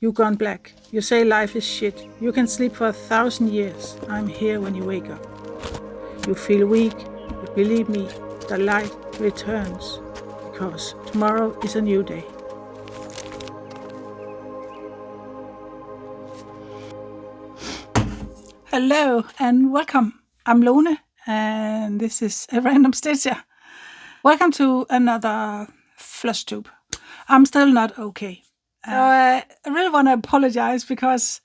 You gone black. You say life is shit. You can sleep for 1,000 years. I'm here when you wake up. You feel weak, but believe me, the light returns. Because tomorrow is a new day. Hello and welcome. I'm Lone and this is a random stitcher. Welcome to another FLOSSTUBE. I'm still not okay. I really want to apologize because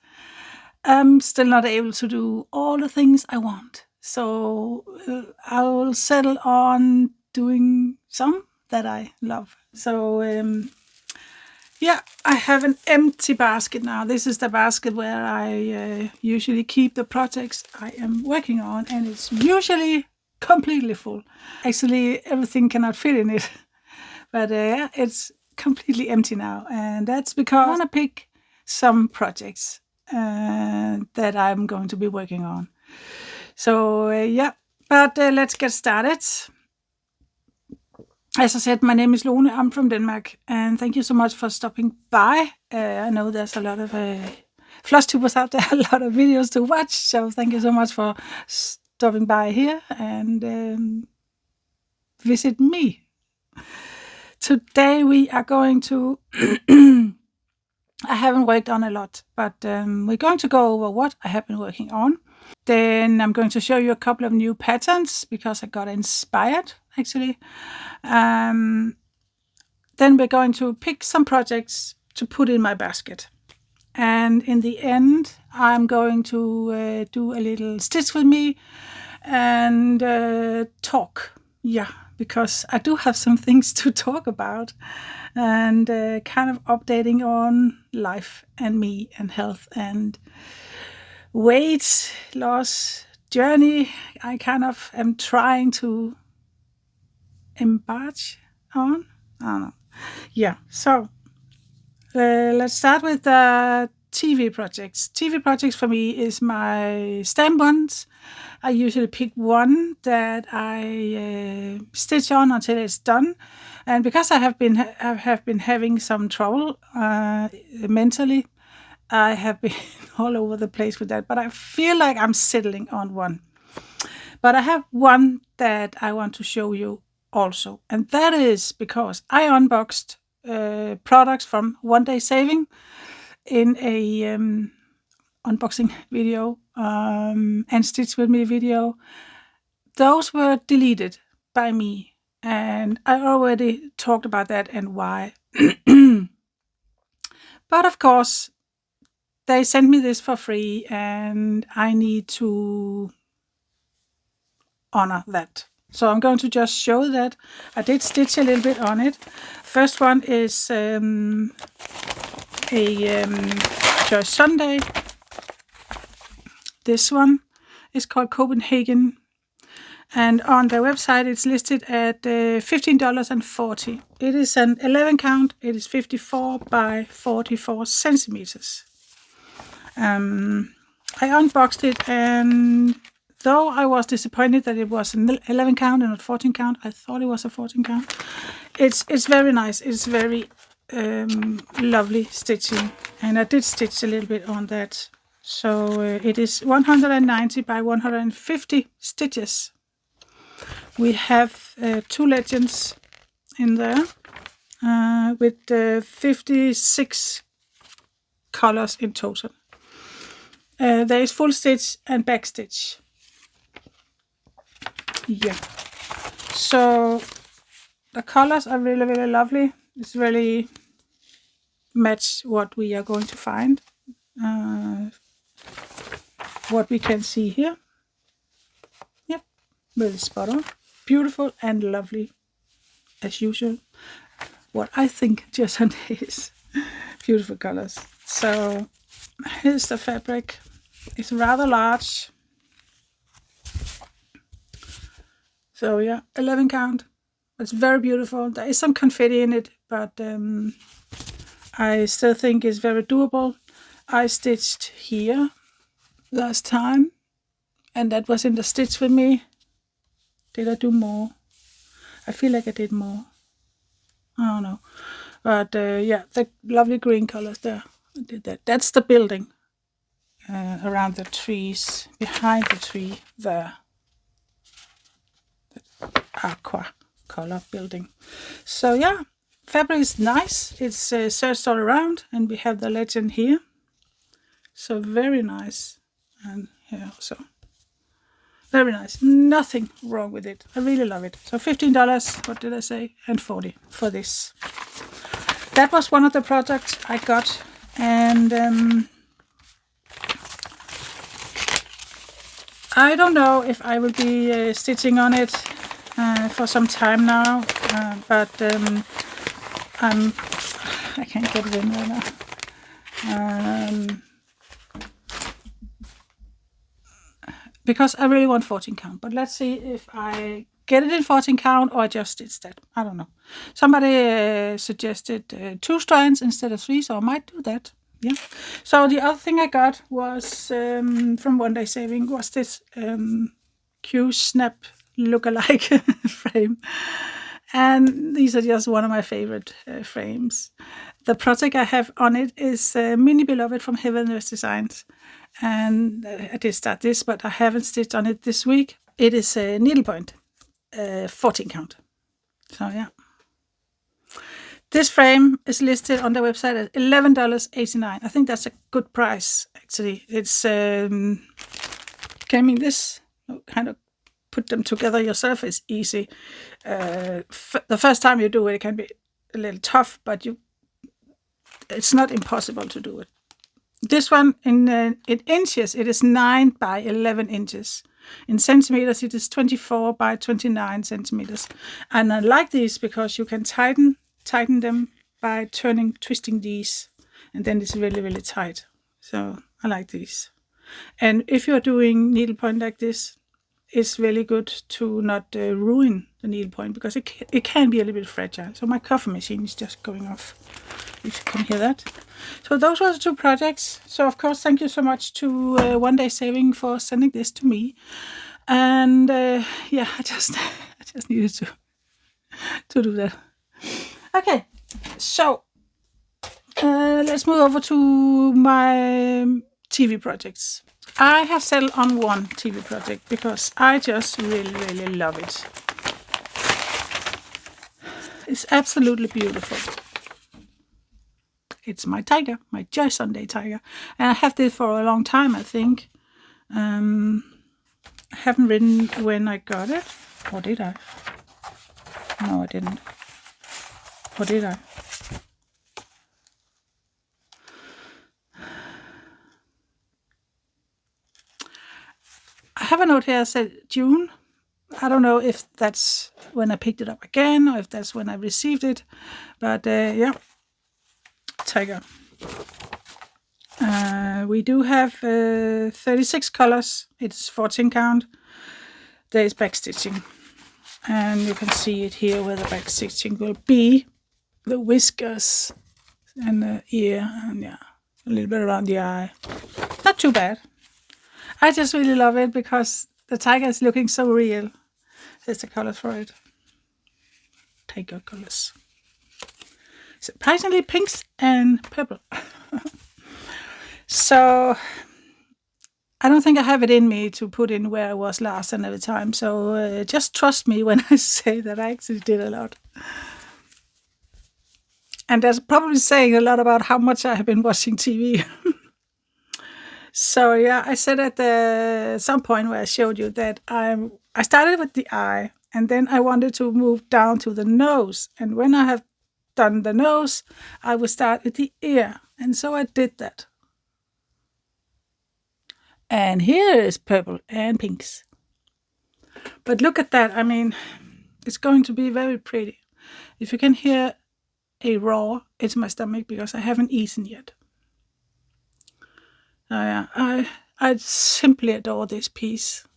I'm still not able to do all the things I want. So I will settle on doing some that I love. So yeah, I have an empty basket now. This is the basket where I usually keep the projects I am working on, and it's usually completely full. Actually, everything cannot fit in it, but it's completely empty now, and that's because I want to pick some projects that I'm going to be working on. So yeah, but let's get started. As I said, my name is Lone. I'm from Denmark, and thank you so much for stopping by. I know there's a lot of FLOSSTUBers out there, a lot of videos to watch, so thank you so much for stopping by here and visit me. Today we are going to... I haven't worked on a lot, but we're going to go over what I have been working on. Then I'm going to show you a couple of new patterns because I got inspired, actually. Then we're going to pick some projects to put in my basket. And in the end, I'm going to do a little stitch with me and talk. Yeah, because I do have some things to talk about and kind of updating on life and me and health and weight loss journey. I kind of am trying to embark on. I don't know. Yeah, so let's start with the TV projects. TV projects for me is my stamp ones. I usually pick one that I stitch on until it's done. And because I have been having some trouble mentally, I have been all over the place with that. But I feel like I'm settling on one. But I have one that I want to show you also. And that is because I unboxed products from Onedaysaving in a unboxing video and Stitch With Me video. Those were deleted by me, and I already talked about that and why. But of course, they sent me this for free, and I need to honor that. So I'm going to just show that. I did stitch a little bit on it. First one is a Joyce Sunday. This one is called Copenhagen. And on their website, it's listed at $15.40. It is an 11 count. It is 54 by 44 centimeters. I unboxed it, and though I was disappointed that it was an 11 count and not 14 count, I thought it was a 14 count. It's very nice. It's very lovely stitching, and I did stitch a little bit on that. So it is 190 by 150 stitches. We have 2 legends in there with 56 colors in total. There is full stitch and back stitch. Yeah. So the colors are really, really lovely. It's really match what we are going to find. What we can see here. Yep, really spot on. Beautiful and lovely, as usual. What I think Jason is. Beautiful colors. So here's the fabric. It's rather large. So yeah, 11 count. It's very beautiful. There is some confetti in it, but I still think it's very doable. I stitched here last time, and that was in the Stitch With Me. Did I do more? I feel like I did more. I don't know. But yeah, the lovely green colors there. I did that. That's the building around the trees, behind the tree there. The aqua color building. So yeah, fabric is nice. It's serged all around, and we have the legend here. So very nice. And here also. Very nice. Nothing wrong with it. I really love it. So $15, what did I say? And $40 for this. That was one of the products I got. And I don't know if I will be stitching on it for some time now. But I can't get it in right now. Because I really want 14 count. But let's see if I get it in 14 count or I just stitch that. I don't know. Somebody suggested 2 strands instead of 3, so I might do that. Yeah. So the other thing I got was from Onedaysaving was this Q-Snap look-alike frame. And these are just one of my favorite frames. The project I have on it is Mini Beloved from Heavenless Designs. And I did start this, but I haven't stitched on it this week. It is a needlepoint, 14 count. So yeah. This frame is listed on the website at $11.89. I think that's a good price, actually. It's came in this, kind of put them together yourself is easy. The first time you do it, it can be a little tough, but it's not impossible to do it. This one in inches, it is 9 by 11 inches. In centimeters, it is 24 by 29 centimeters. And I like these because you can tighten them by twisting these, and then it's really, really tight. So I like these. And if you're doing needlepoint like this, it's really good to not ruin the needlepoint because it can be a little bit fragile. So my coffee machine is just going off, if you can hear that. So those were the 2 projects. So of course, thank you so much to Onedaysaving for sending this to me. And yeah, I just needed to do that. Okay, so let's move over to my TV projects. I have settled on one TV project because I just really, really love it. It's absolutely beautiful. It's my tiger, my Joy Sunday tiger. And I have this for a long time, I think. I haven't written when I got it. Or did I? No, I didn't. Or did I? I have a note here that said June. I don't know if that's when I picked it up again or if that's when I received it. But yeah, tiger. We do have 36 colors. It's 14 count. There is backstitching. And you can see it here where the backstitching will be. The whiskers and the ear and yeah, a little bit around the eye. Not too bad. I just really love it because the tiger is looking so real. There's the colors for it. Tiger colors. Surprisingly pinks and purple. So I don't think I have it in me to put in where I was last and every time. So just trust me when I say that I actually did a lot. And that's probably saying a lot about how much I have been watching TV. So yeah, I said at some point where I showed you that I started with the eye, and then I wanted to move down to the nose. And when I have done the nose, I will start with the ear. And so I did that. And here is purple and pinks. But look at that. I mean, it's going to be very pretty. If you can hear a roar, it's my stomach because I haven't eaten yet. I simply adore this piece.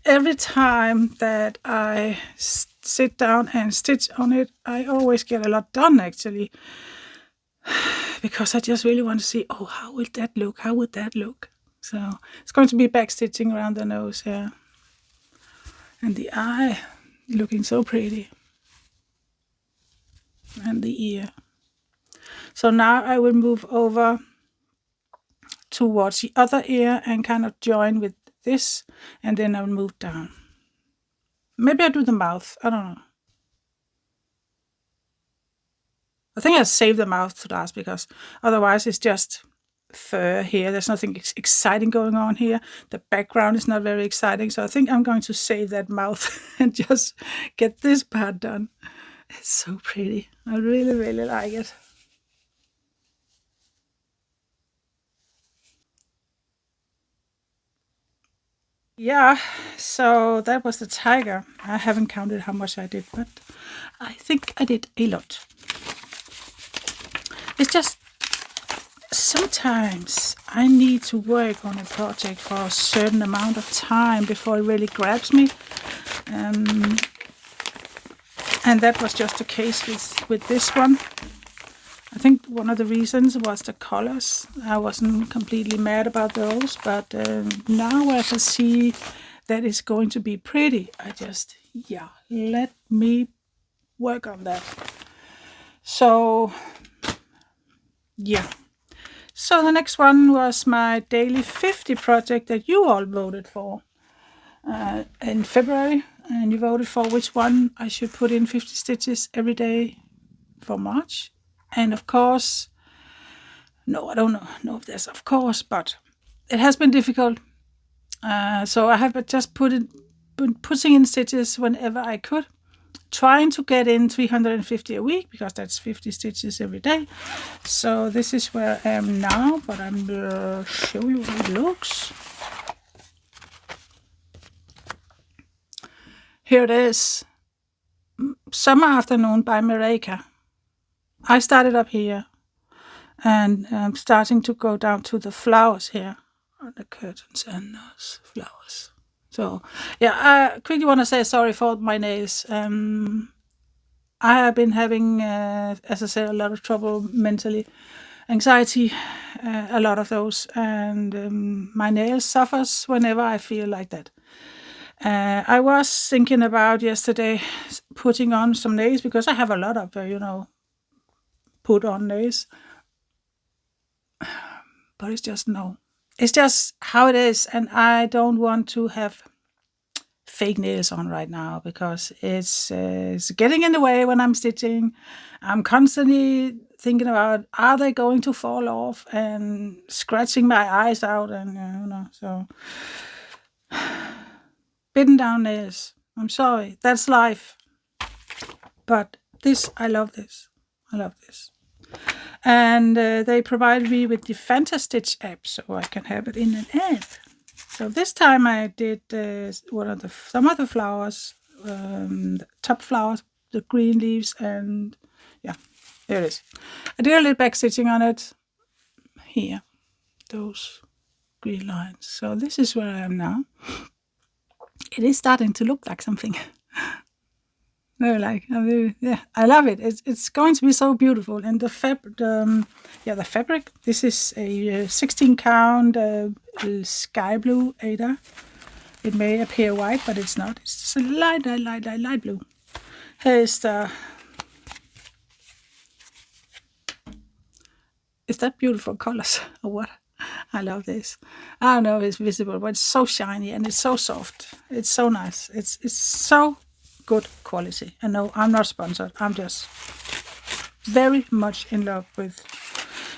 Every time that I sit down and stitch on it, I always get a lot done actually. Because I just really want to see, oh, how will that look? How would that look? So it's going to be backstitching around the nose here. And the eye looking so pretty. And the ear. So now I will move over towards the other ear and kind of join with this, and then I'll move down. Maybe I'll do the mouth. I don't know. I think I'll save the mouth to last, because otherwise it's just fur here. There's nothing exciting going on here. The background is not very exciting. So I think I'm going to save that mouth and just get this part done. It's so pretty. I really, really like it. Yeah, so that was the tiger. I haven't counted how much I did, but I think I did a lot. It's just sometimes I need to work on a project for a certain amount of time before it really grabs me. And that was just the case with this one. I think one of the reasons was the colors. I wasn't completely mad about those, but now I can see that it's going to be pretty. I just, let me work on that. So, So the next one was my daily 50 project that you all voted for in February. And you voted for which one I should put in 50 stitches every day for March. And of course, no, I don't know if there's of course, but it has been difficult. So I have just been putting in stitches whenever I could, trying to get in 350 a week, because that's 50 stitches every day. So this is where I am now, but I'm going to show you how it looks. Here it is. Summer Afternoon by Marika. I started up here, and I'm starting to go down to the flowers here on the curtains and those flowers. So, I quickly want to say sorry for my nails. I have been having, as I said, a lot of trouble mentally, anxiety, a lot of those, and my nails suffers whenever I feel like that. I was thinking about yesterday putting on some nails, because I have a lot of, put on nails. But it's just no. It's just how it is, and I don't want to have fake nails on right now, because it's getting in the way when I'm stitching. I'm constantly thinking about, are they going to fall off, and scratching my eyes out, and so bitten down nails. I'm sorry, that's life. But this, I love this. I love this. And they provided me with the Fantastitch app, so I can have it in an app. So this time I did some of the flowers, the top flowers, the green leaves, and there it is. I did a little back stitching on it here, those green lines. So this is where I am now. It is starting to look like something. I love it. It's going to be so beautiful. And the fabric. This is a 16 count sky blue Ada. It may appear white, but it's not. It's just a light blue. Here's the. Is that beautiful colors or what? I love this. I don't know if it's visible, but it's so shiny and it's so soft. It's so nice. It's so good quality. And no, I'm not sponsored. I'm just very much in love with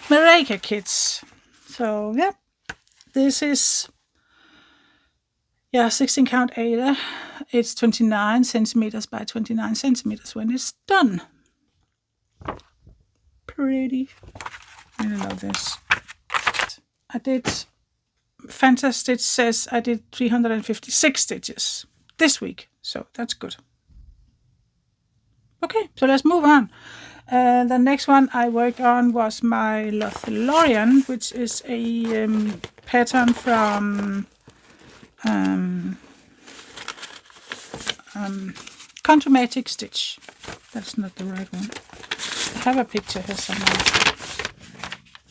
Marika kits. So this is 16 count Ada. It's 29 centimeters by 29 centimeters when it's done. Pretty. I love this. I did Fantastitch says I did 356 stitches this week, so that's good. Okay, so let's move on. The next one I worked on was my Lothlorien, which is a pattern from Contomatic Stitch. That's not the right one. I have a picture here somewhere.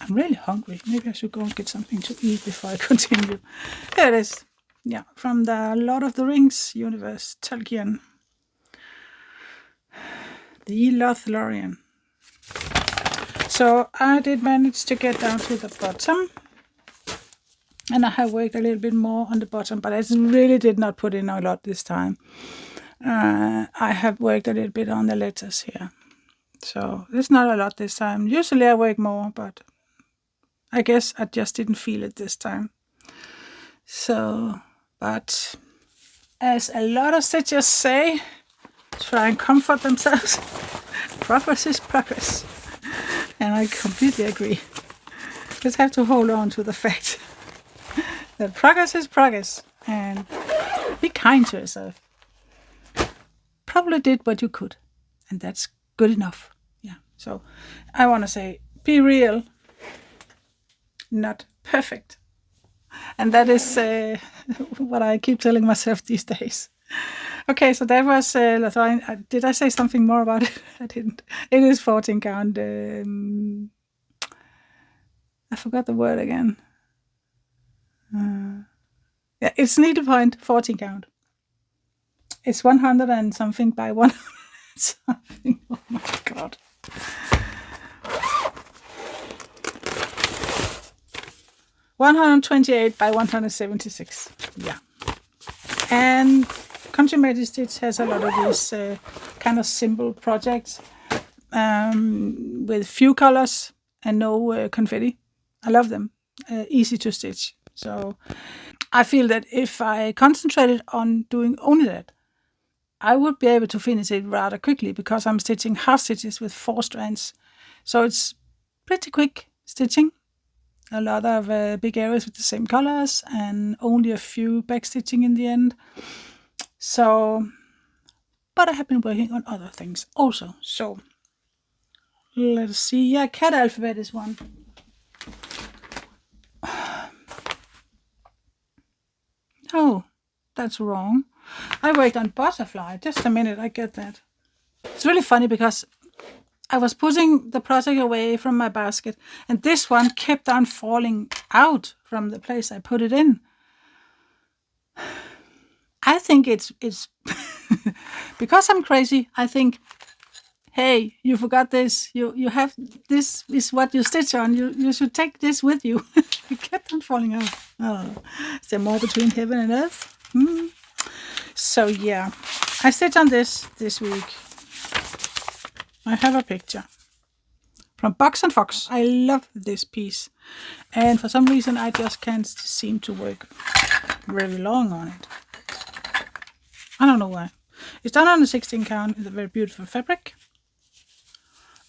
I'm really hungry. Maybe I should go and get something to eat before I continue. There it is. Yeah, from the Lord of the Rings universe, Tolkien. The Lothlorien. So I did manage to get down to the bottom, and I have worked a little bit more on the bottom, but I really did not put in a lot this time. I have worked a little bit on the letters here, so there's not a lot this time. Usually I work more, but I guess I just didn't feel it this time. So, but as a lot of stitchers say, try and comfort themselves. Progress is progress. And I completely agree. Just have to hold on to the fact that progress is progress. And be kind to yourself. Probably did what you could. And that's good enough. Yeah. So I want to say, be real. Not perfect. And that is what I keep telling myself these days. Okay, so that was did I say something more about it? I didn't. It is 14 count. I forgot the word again. Yeah, it's needlepoint 14 count. It's 100 and something by 100 something. Oh my god. $128 by 176. Yeah. And Country Magic Stitch has a lot of these kind of simple projects with few colors and no confetti. I love them. Easy to stitch. So I feel that if I concentrated on doing only that, I would be able to finish it rather quickly because I'm stitching half stitches with 4 strands. So it's pretty quick stitching. A lot of big areas with the same colors and only a few back stitching in the end. So, but I have been working on other things also. So, let's see. Yeah, cat alphabet is one. Oh, that's wrong. I worked on butterfly. Just a minute, I get that. It's really funny because I was putting the project away from my basket, and this one kept on falling out from the place I put it in. I think it's because I'm crazy. I think, hey, you forgot this. You have this is what you stitch on. You should take this with you. It kept on falling out. Oh, is there more between heaven and earth? So yeah, I stitched on this week. I have a picture from Box and Fox. I love this piece, and for some reason I just can't seem to work very long on it. I don't know why. It's done on a 16 count in a very beautiful fabric.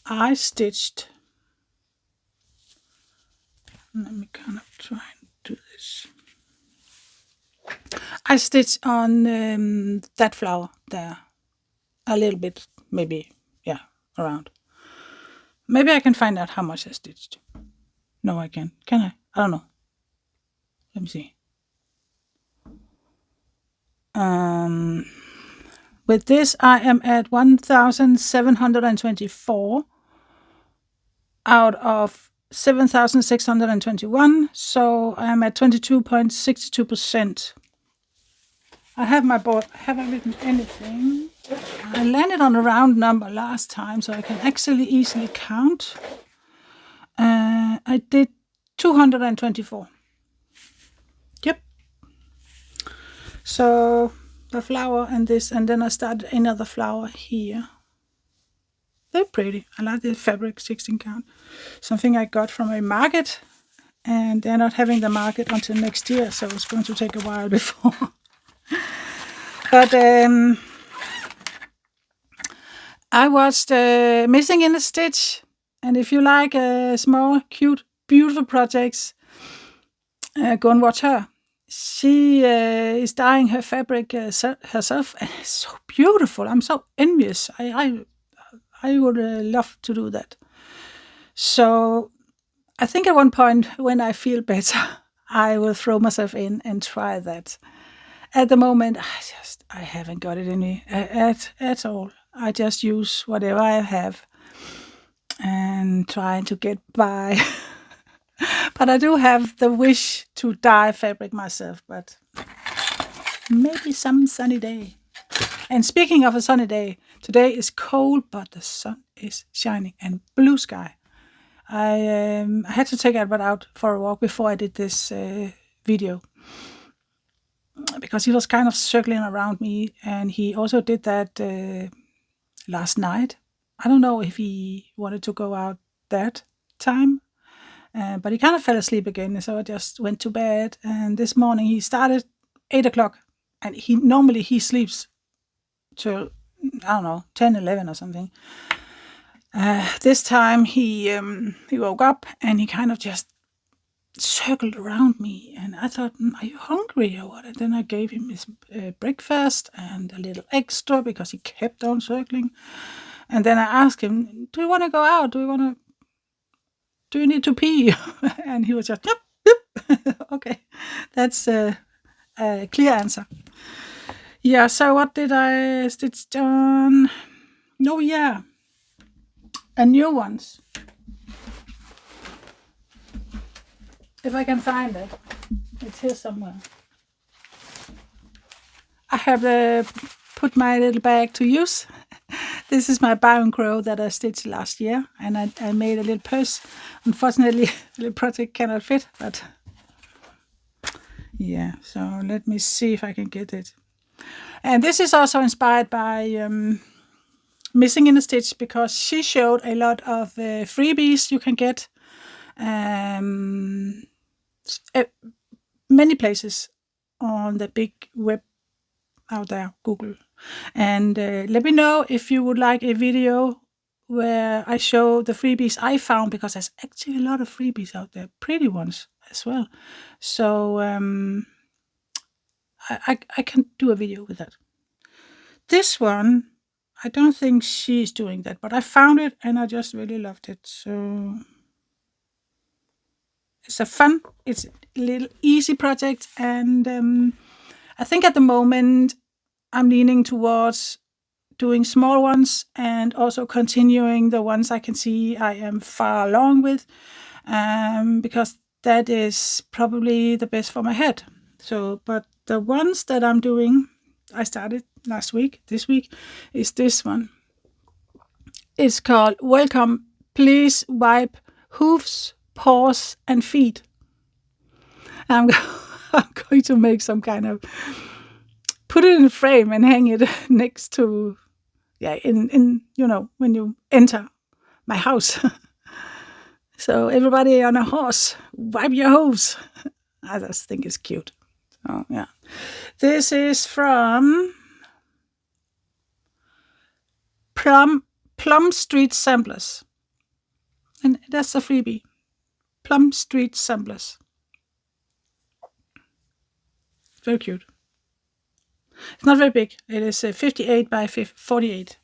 I stitched. Let me kind of try and do this. I stitched on that flower there a little bit, maybe, yeah, around. Maybe I can find out how much I stitched. No, I can't. Can I? I don't know. Let me see. With this, I am at 1,724 out of 7,621. So I am at 22.62%. I have my board. Haven't written anything. I landed on a round number last time, so I can actually easily count. I did 224. Yep. So the flower and this, and then I started another flower here. They're pretty. I like the fabric 16 count. Something I got from a market, and they're not having the market until next year, so it's going to take a while before. But I watched Missing in a Stitch, and if you like small, cute, beautiful projects, go and watch her. She is dyeing her fabric herself, and it's so beautiful. I'm so envious. I would love to do that. So I think at one point when I feel better, I will throw myself in and try that. At the moment, I haven't got it in me at all. I just use whatever I have and trying to get by. But I do have the wish to dye fabric myself, but maybe some sunny day. And speaking of a sunny day, today is cold, but the sun is shining and blue sky. I had to take Albert out for a walk before I did this video, because he was kind of circling around me, and he also did that last night. I don't know if he wanted to go out that time, but he kind of fell asleep again, so I just went to bed. And this morning he started 8 o'clock, and normally he sleeps till, I don't know, 10, 11 or something. This time he woke up and he kind of just circled around me, and I thought, are you hungry or what? And then I gave him his breakfast and a little extra because he kept on circling. And then I asked him, do you want to go out? Do you need to pee? And he was just, yep. Okay, that's a clear answer. Yeah, so what did I stitch on? No, yeah, a new ones. If I can find it, it's here somewhere. I have put my little bag to use. This is my Byron Crow that I stitched last year, and I made a little purse. Unfortunately, the little project cannot fit, but yeah, so let me see if I can get it. And this is also inspired by Missing in a Stitch, because she showed a lot of freebies you can get many places on the big web out there, Google. And let me know if you would like a video where I show the freebies I found, because there's actually a lot of freebies out there, pretty ones as well. So I can do a video with that. This one, I don't think she's doing that, but I found it and I just really loved it. So it's it's a little easy project, and I think at the moment I'm leaning towards doing small ones and also continuing the ones I can see I am far along with, because that is probably the best for my head. So, but the ones that I'm doing, I started last week, this week, is this one. It's called Welcome, Please Wipe Hooves, Paws and Feet. I'm going to make some kind of, put it in a frame and hang it next to, in when you enter my house. So everybody on a horse, wipe your hooves. I just think it's cute. Oh yeah, this is from Plum Street Samplers, and that's a freebie. Plum Street Samplers. Very cute. It's not very big. It is 58 by 48.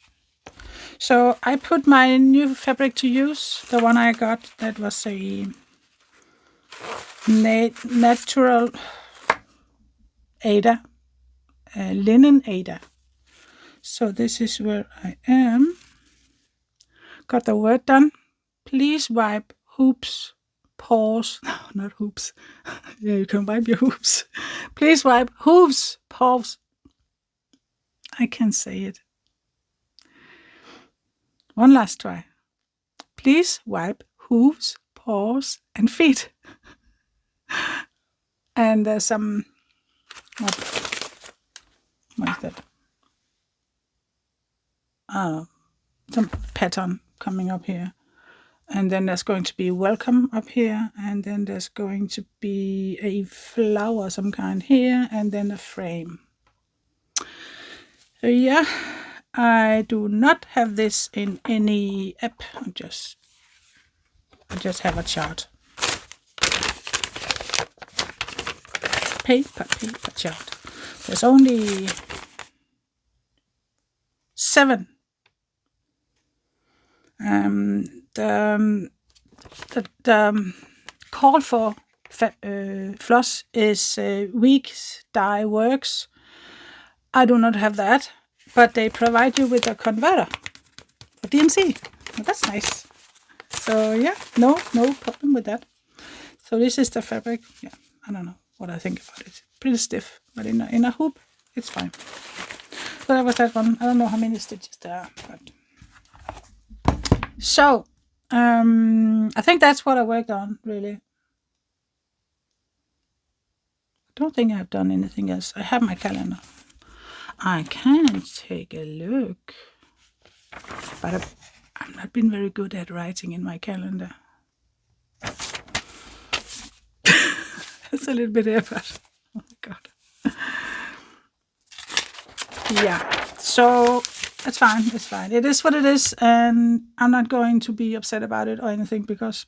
So I put my new fabric to use. The one I got, that was a natural Ada, linen Ada. So this is where I am. Got the word done. Please wipe hoops, paws. No, not hoops. Yeah, you can wipe your hoops. Please wipe hooves, paws. I can't say it. One last try. Please wipe hooves, paws, and feet. And there's some, what is that? Some pattern coming up here. And then there's going to be welcome up here. And then there's going to be a flower of some kind here. And then a frame. So yeah, I do not have this in any app. I just have a chart. Paper chart. There's only 7. The call for floss is weeks dye works. I do not have that, but they provide you with a converter for DMC. Well, that's nice. So yeah, no problem with that. So this is the fabric. Yeah, I don't know what I think about it. Pretty stiff, but in a hoop, it's fine. So that was that one. I don't know how many stitches there are. But... So I think that's what I worked on, really. I don't think I've done anything else. I have my calendar. I can take a look, but I've not been very good at writing in my calendar. It's a little bit effort. Oh my God. Yeah. So it's fine. It's fine. It is what it is, and I'm not going to be upset about it or anything because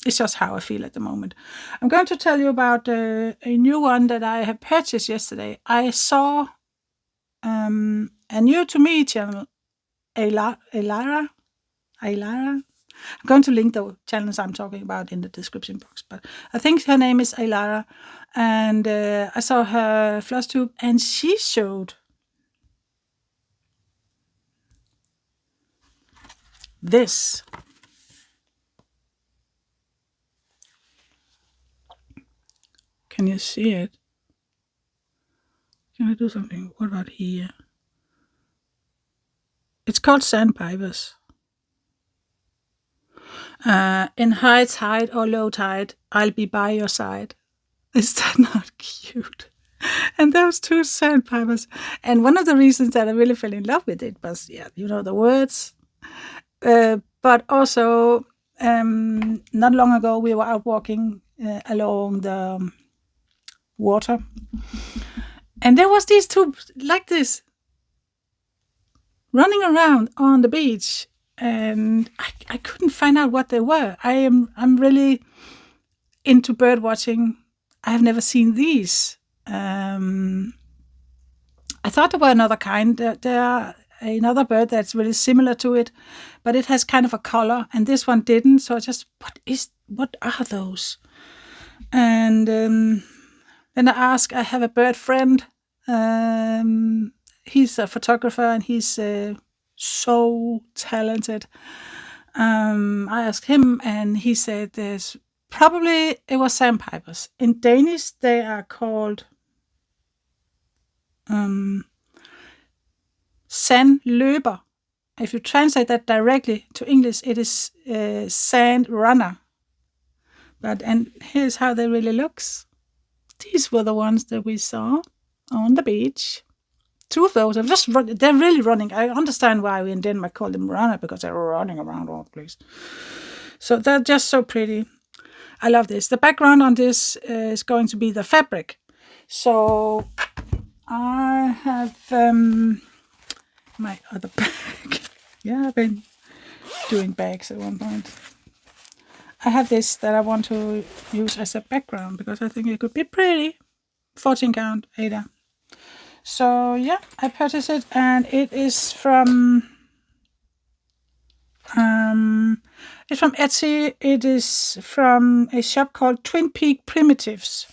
it's just how I feel at the moment. I'm going to tell you about a new one that I have purchased yesterday. I saw a new to me channel, Elara. I'm going to link the channels I'm talking about in the description box, but I think her name is Elara, and I saw her FLOSSTUBE, and she showed this. Can you see it? Can I do something? What about here? It's called Sandpipes. In high tide or low tide, I'll be by your side. Is that not cute? And those two sandpipers. And one of the reasons that I really fell in love with it was, the words. But also, not long ago, we were out walking along the water. And there was these two, like this, running around on the beach. And I couldn't find out what they were. I'm really into bird watching. I have never seen these. I thought there were another kind. There are another bird that's really similar to it, but it has kind of a color, and this one didn't. So I just, what are those? And then I asked. I have a bird friend. He's a photographer, and he's so talented. I asked him, and he said there's probably, it was sandpipers. In Danish, they are called sandløber. If you translate that directly to English, it is sand runner. And here's how they really looks. These were the ones that we saw on the beach. Two of those. They're really running. I understand why we in Denmark call them runner, because they're running around all the place. So they're just so pretty. I love this. The background on this is going to be the fabric. So I have my other bag. Yeah, I've been doing bags at one point. I have this that I want to use as a background because I think it could be pretty. 14 count Ada. So yeah, I purchased it, and it is from Etsy. It is from a shop called Twin Peak Primitives.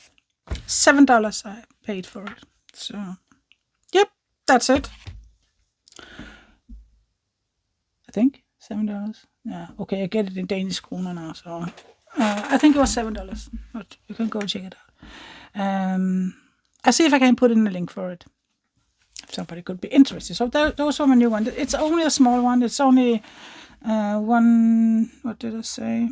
$7 I paid for it. So yep, that's it. I think $7. Yeah, okay, I get it in Danish kroner now, so I think it was $7, but you can go check it out. I'll see if I can put in a link for it, if somebody could be interested. So those are my new one. It's only a small one. It's only one, what did I say?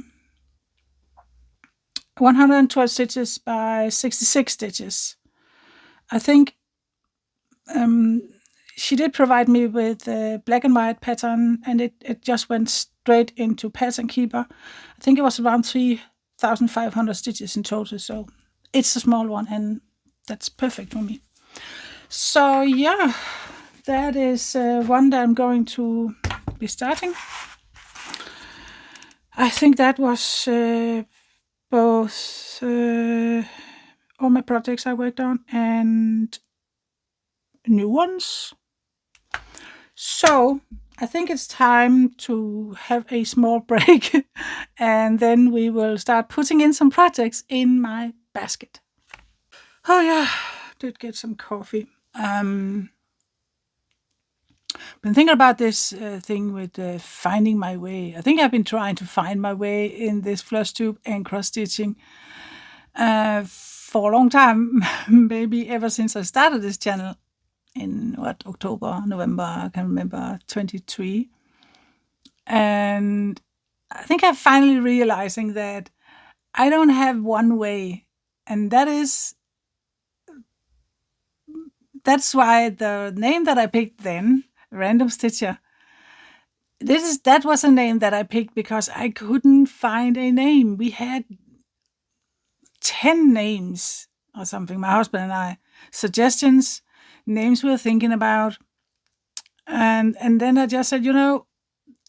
112 stitches by 66 stitches. I think she did provide me with a black and white pattern, and it just went straight into Pattern Keeper. I think it was around 3,500 stitches in total, so it's a small one, and that's perfect for me. So yeah, that is one that I'm going to be starting. I think that was both all my projects I worked on and new ones. So I think it's time to have a small break, and then we will start putting in some projects in my basket. Oh yeah, did get some coffee. Been thinking about this thing with finding my way. I think I've been trying to find my way in this FLOSSTUBE and cross stitching for a long time, maybe ever since I started this channel in October, November, I can remember, 23. And I think I'm finally realizing that I don't have one way, and that's why the name that I picked then, Random Stitcher, that was a name that I picked because I couldn't find a name. We had 10 names or something, my husband and I, suggestions, names we were thinking about. And then I just said, it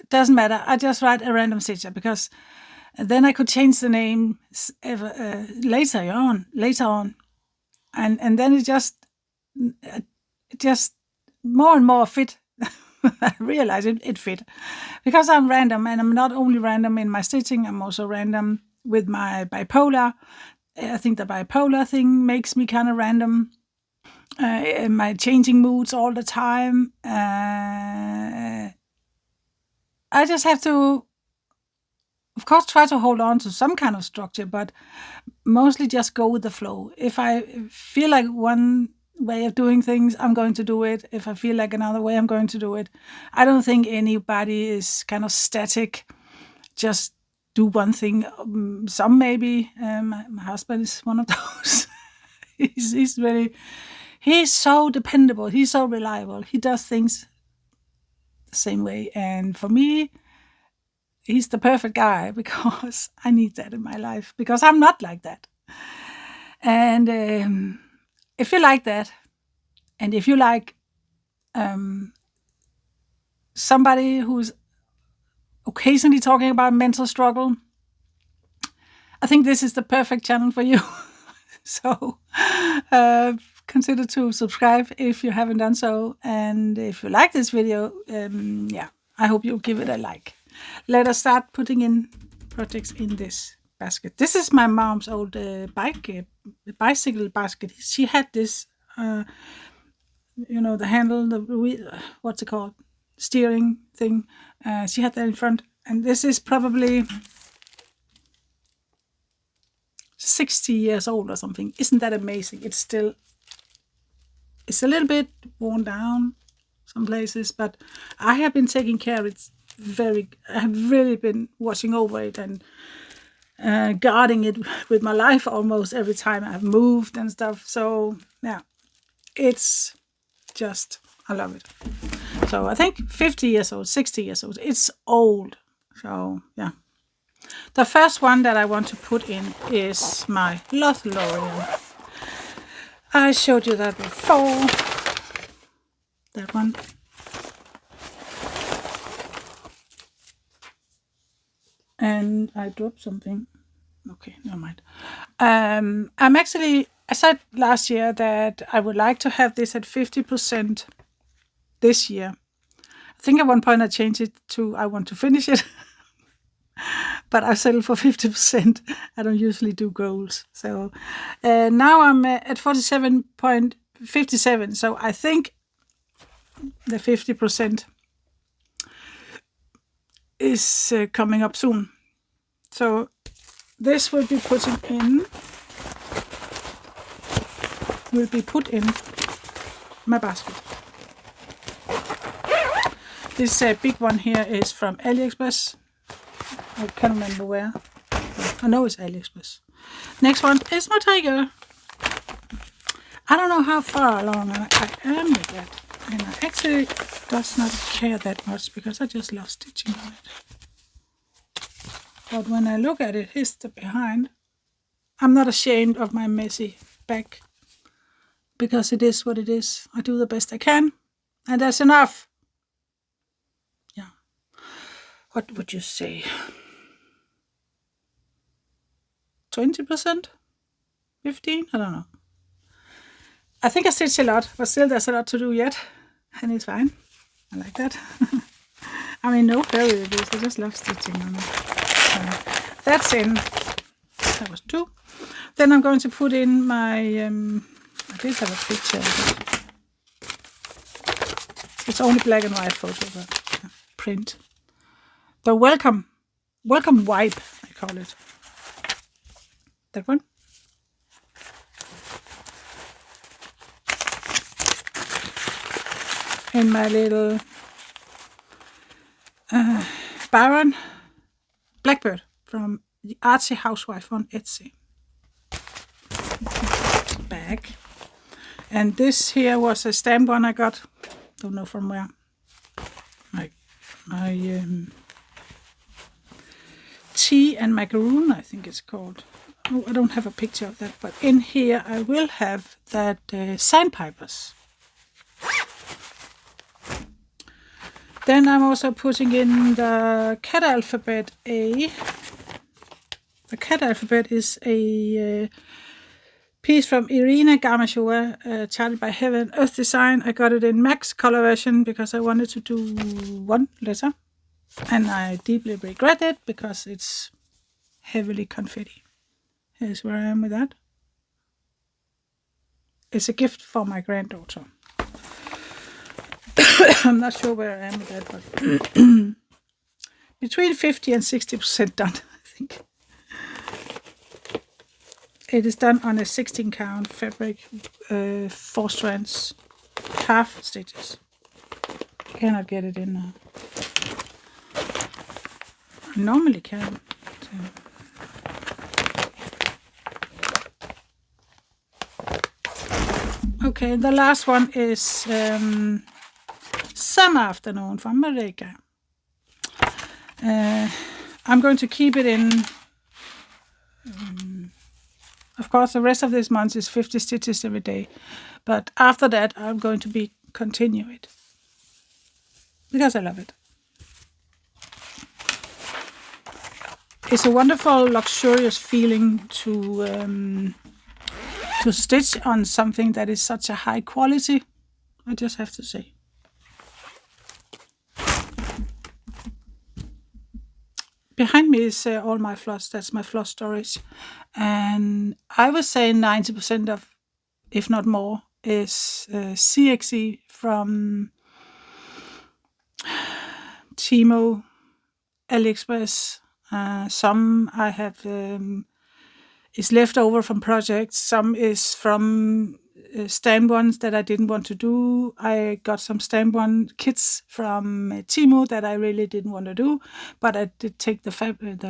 doesn't matter. I just write a Random Stitcher because then I could change the name later on. And then it just more and more fit. I realized it fit because I'm random, and I'm not only random in my stitching, I'm also random with my bipolar. I think the bipolar thing makes me kind of random. My changing moods all the time. I just have to, of course, try to hold on to some kind of structure, but mostly just go with the flow. If I feel like one way of doing things, I'm going to do it. If I feel like another way, I'm going to do it. I don't think anybody is kind of static, just do one thing. Some maybe. My husband is one of those. He's so dependable. He's so reliable. He does things the same way. And for me, he's the perfect guy because I need that in my life because I'm not like that. And if you like that, and if you like somebody who's occasionally talking about mental struggle, I think this is the perfect channel for you. So consider to subscribe if you haven't done so. And if you like this video, I hope you'll give it a like. Let us start putting in projects in this basket. This is my mom's old bicycle basket. She had this, the handle, what's it called? Steering thing. She had that in front. And this is probably 60 years old or something. Isn't that amazing? It's a little bit worn down some places, but I have been taking care of it. I have really been watching over it and guarding it with my life almost every time I've moved and stuff. So yeah, it's just, I love it. So I think 50 years old, 60 years old, it's old. So yeah. The first one that I want to put in is my L'Oreal. I showed you that before. That one. And I dropped something. Okay, never mind. I said last year that I would like to have this at 50% this year. I think at one point I changed it to I want to finish it. But I settled for 50%. I don't usually do goals. So now I'm at 47.57. So I think the 50% is coming up soon. So this will be put in my basket. This big one here is from AliExpress. I can't remember where. I know it's AliExpress. Next one is my tiger. I don't know how far along I am with that. And I actually does not care that much because I just love stitching on it. But when I look at it, here's the behind. I'm not ashamed of my messy back because it is what it is. I do the best I can, and that's enough. Yeah. What would you say? 20%? 15%? I don't know. I think I stitch a lot, but still there's a lot to do yet, and it's fine. I like that. I mean, no hurry with this. I just love stitching on it. That's in. That was 2. Then I'm going to put in my. I did have a picture of it. It's only black and white photo, but print. The welcome wipe, I call it. That one. In my little Byron Blackbird from the Artsy Housewife on Etsy. Bag. And this here was a stamp one I got. Don't know from where. My tea and macaroon, I think it's called. Oh, I don't have a picture of that, but in here I will have that Sandpipes. Then I'm also putting in the cat alphabet A. The cat alphabet is a piece from Irina Gamashova, Charted by Heaven, Earth Design. I got it in max color version because I wanted to do one letter. And I deeply regret it because it's heavily confetti. Here's where I am with that. It's a gift for my granddaughter. I'm not sure where I am with that, but between 50 and 60% done, I think. It is done on a 16 count fabric, 4 strands, half stitches. I cannot get it in now. I normally can. So. Okay, the last one is Summer Afternoon from Marika. I'm going to keep it in. Of course, the rest of this month is 50 stitches every day. But after that, I'm going to continue it. Because I love it. It's a wonderful, luxurious feeling to stitch on something that is such a high quality. I just have to say. Behind me is all my floss. That's my floss storage. And I would say 90% of, if not more, is CXE from Timo, AliExpress. Some I have is left over from projects. Some is from stamp ones that I didn't want to do. I got some stamp one kits from Timo that I really didn't want to do, but I did take the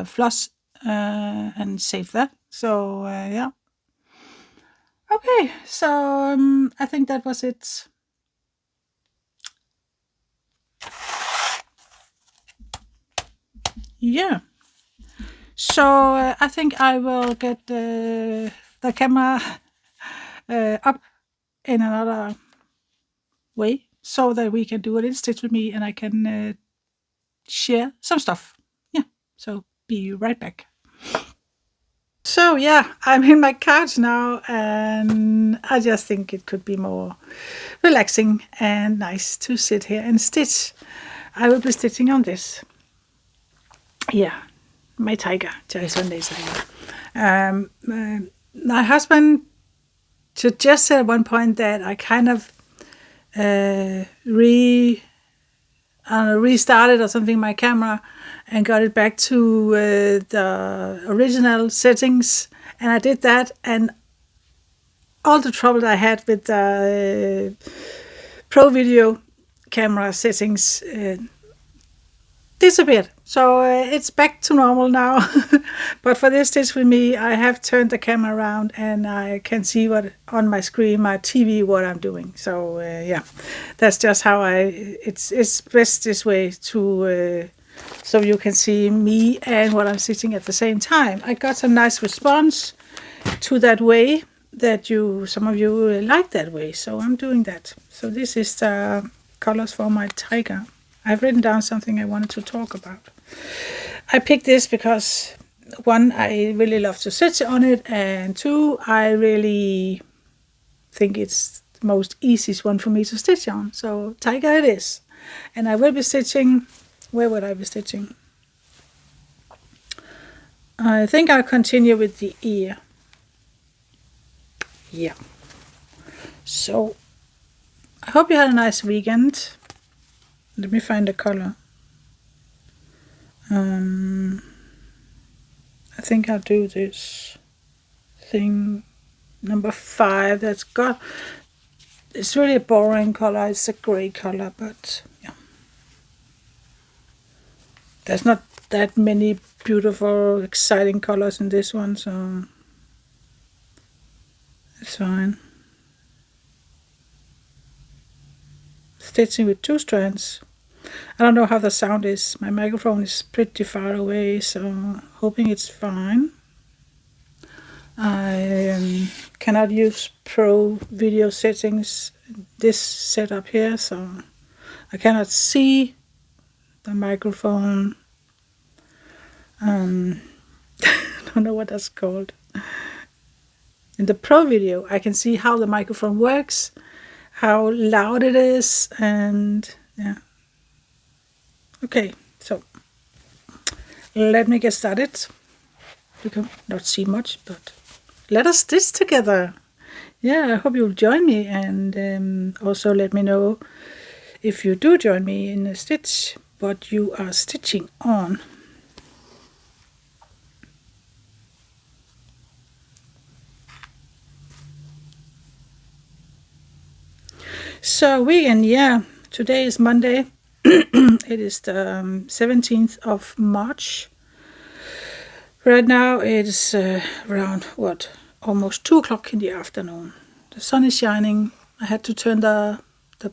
floss and save that. So yeah. Okay, so I think that was it. Yeah. So I think I will get the camera up in another way so that we can do it in stitch with me and I can share some stuff. Yeah, so be right back. So yeah, I'm in my couch now and I just think it could be more relaxing and nice to sit here and stitch. I will be stitching on this. Yeah, my tiger, just Onedaysaving. My husband suggested at one point that I kind of restarted or something my camera and got it back to the original settings, and I did that, and all the trouble I had with the Pro Video camera settings disappeared. So it's back to normal now. But for this stitch with me, I have turned the camera around and I can see what on my screen, my TV, what I'm doing. So yeah, that's just how it's best this way to so you can see me and what I'm stitching at the same time. I got some nice response to that way that some of you like that way. So I'm doing that. So this is the colors for my tiger. I've written down something I wanted to talk about. I picked this because, one, I really love to stitch on it, and two, I really think it's the most easiest one for me to stitch on. So tiger it is. And I will be stitching, where would I be stitching? I think I'll continue with the ear. Yeah. So I hope you had a nice weekend. Let me find the color. I think I'll do this thing number 5. It's really a boring color. It's a gray color, but yeah, there's not that many beautiful, exciting colors in this one, so it's fine. Stitching with 2 strands. I don't know how the sound is. My microphone is pretty far away, so hoping it's fine. I cannot use Pro video settings this setup here, so I cannot see the microphone. I don't know what that's called. In the Pro video, I can see how the microphone works, how loud it is, and yeah. Okay, so let me get started. You can not see much, but let us stitch together. Yeah, I hope you'll join me, and also let me know if you do join me in a stitch, what you are stitching on. So weekend, yeah, today is Monday. It is the 17th of March. Right now it's around, almost 2 o'clock in the afternoon. The sun is shining. I had to turn the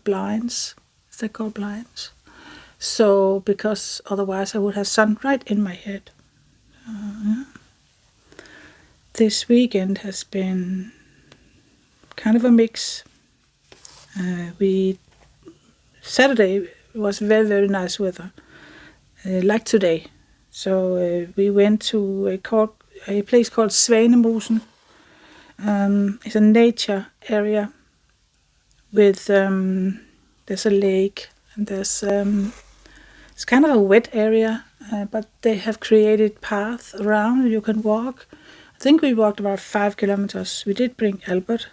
blinds. Is that called blinds? So, because otherwise I would have sun right in my head. Yeah. This weekend has been kind of a mix. Saturday was very, very nice weather, like today. So we went to a place called Svanemosen. It's a nature area with there's a lake, and there's it's kind of a wet area, but they have created paths around you can walk. I think we walked about 5 kilometers. We did bring Albert.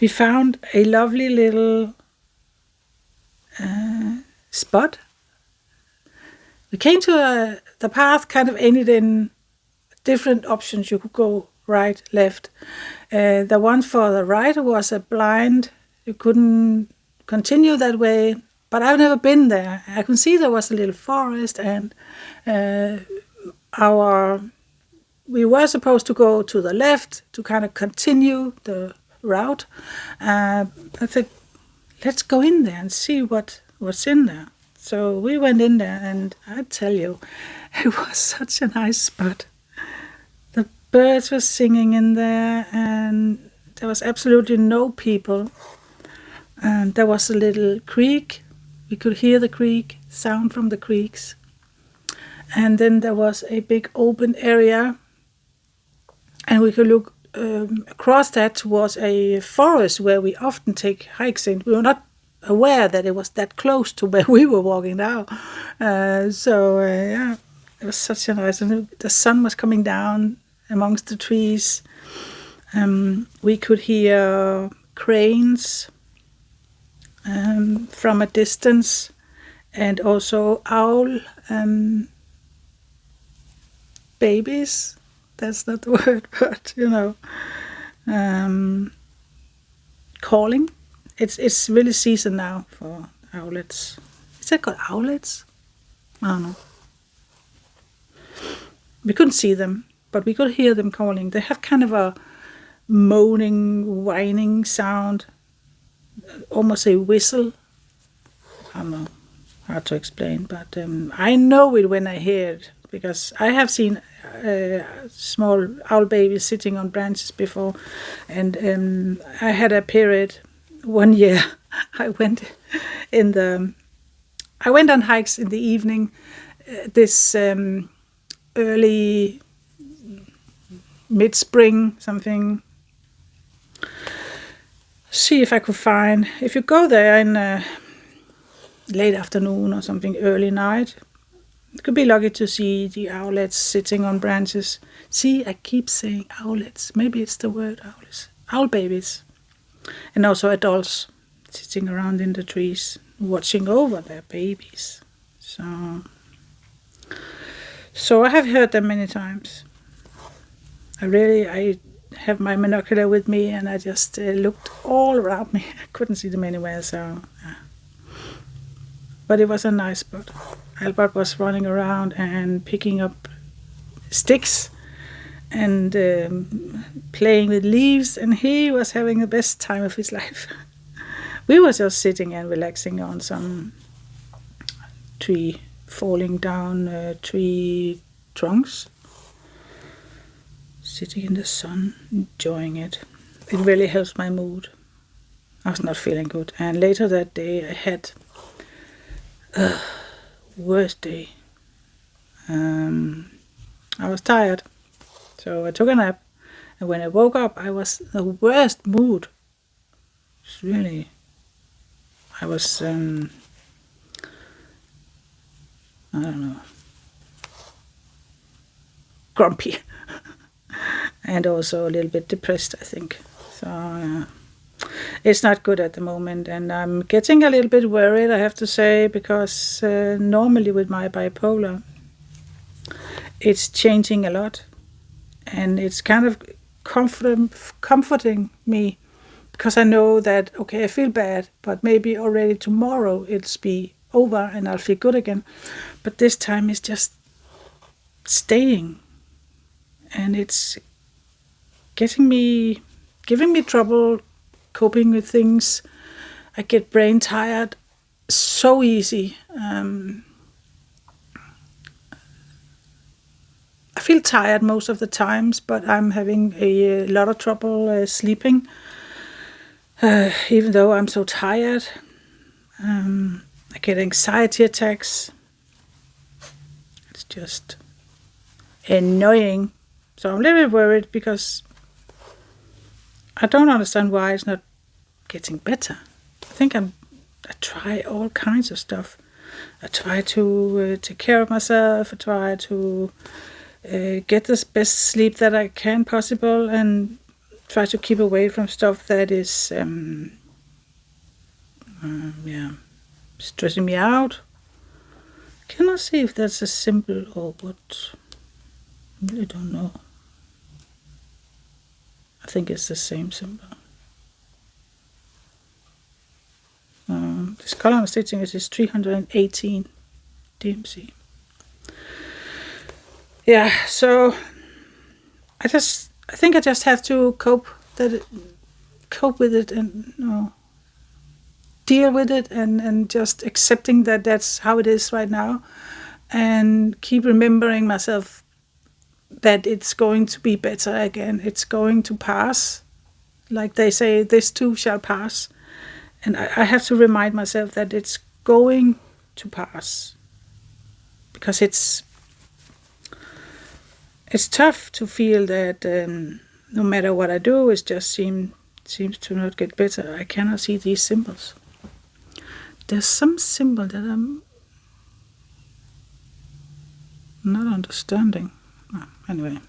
We found a lovely little spot. We came to the path kind of ended in different options. You could go right, left. The one for the right was a blind. You couldn't continue that way, but I've never been there. I could see there was a little forest, and we were supposed to go to the left to kind of continue the route. I said, let's go in there and see what's in there. So we went in there, and I tell you, it was such a nice spot. The birds were singing in there, and there was absolutely no people. And there was a little creek. We could hear the creek, sound from the creeks. And then there was a big open area, and we could look across that towards a forest where we often take hikes in. We were not aware that it was that close to where we were walking now. Yeah, it was such a nice, and the sun was coming down amongst the trees. We could hear cranes from a distance, and also owl babies. That's not the word, but calling. It's really season now for owlets. Is that called owlets? I don't know. We couldn't see them, but we could hear them calling. They have kind of a moaning, whining sound, almost a whistle. I don't know how to explain, but I know it when I hear it, because I have seen small owl babies sitting on branches before, and I had a period. One year, I went on hikes in the evening. This early mid-spring something. See if I could find. If you go there in late afternoon or something, early night, you could be lucky to see the owlets sitting on branches. See, I keep saying owlets. Maybe it's the word owlets. Owl babies. And also adults sitting around in the trees, watching over their babies. So I have heard them many times. I have my binocular with me, and I just looked all around me. I couldn't see them anywhere, so yeah. But it was a nice spot. Albert was running around and picking up sticks and playing with leaves, and he was having the best time of his life. We were just sitting and relaxing on some tree, falling down tree trunks, sitting in the sun, enjoying it. It really helps my mood. I was not feeling good, and later that day I had a worst day. I was tired, so I took a nap, and when I woke up I was in the worst mood. It's really, I was I don't know, grumpy and also a little bit depressed, I think. So it's not good at the moment, and I'm getting a little bit worried, I have to say, because normally with my bipolar it's changing a lot, and it's kind of comforting me, because I know that, okay, I feel bad, but maybe already tomorrow it'll be over and I'll feel good again. But this time it's just staying, and it's giving me trouble coping with things. I get brain tired so easy. I feel tired most of the times, but I'm having a lot of trouble sleeping, even though I'm so tired. I get anxiety attacks. It's just annoying. So I'm a little bit worried, because I don't understand why it's not getting better. I think I try all kinds of stuff. I try to take care of myself. I try to get the best sleep that I can possible, and try to keep away from stuff that is stressing me out. Can I see if that's a symbol or what? I really don't know. I think it's the same symbol. This color I'm stitching is 318 DMC. Yeah, so I think I just have to cope with it, and deal with it, and just accepting that that's how it is right now, and keep remembering myself that it's going to be better again. It's going to pass. Like they say, this too shall pass. And I have to remind myself that it's going to pass, because it's tough to feel that no matter what I do, it just seems to not get better. I cannot see these symbols. There's some symbol that I'm not understanding. Anyway.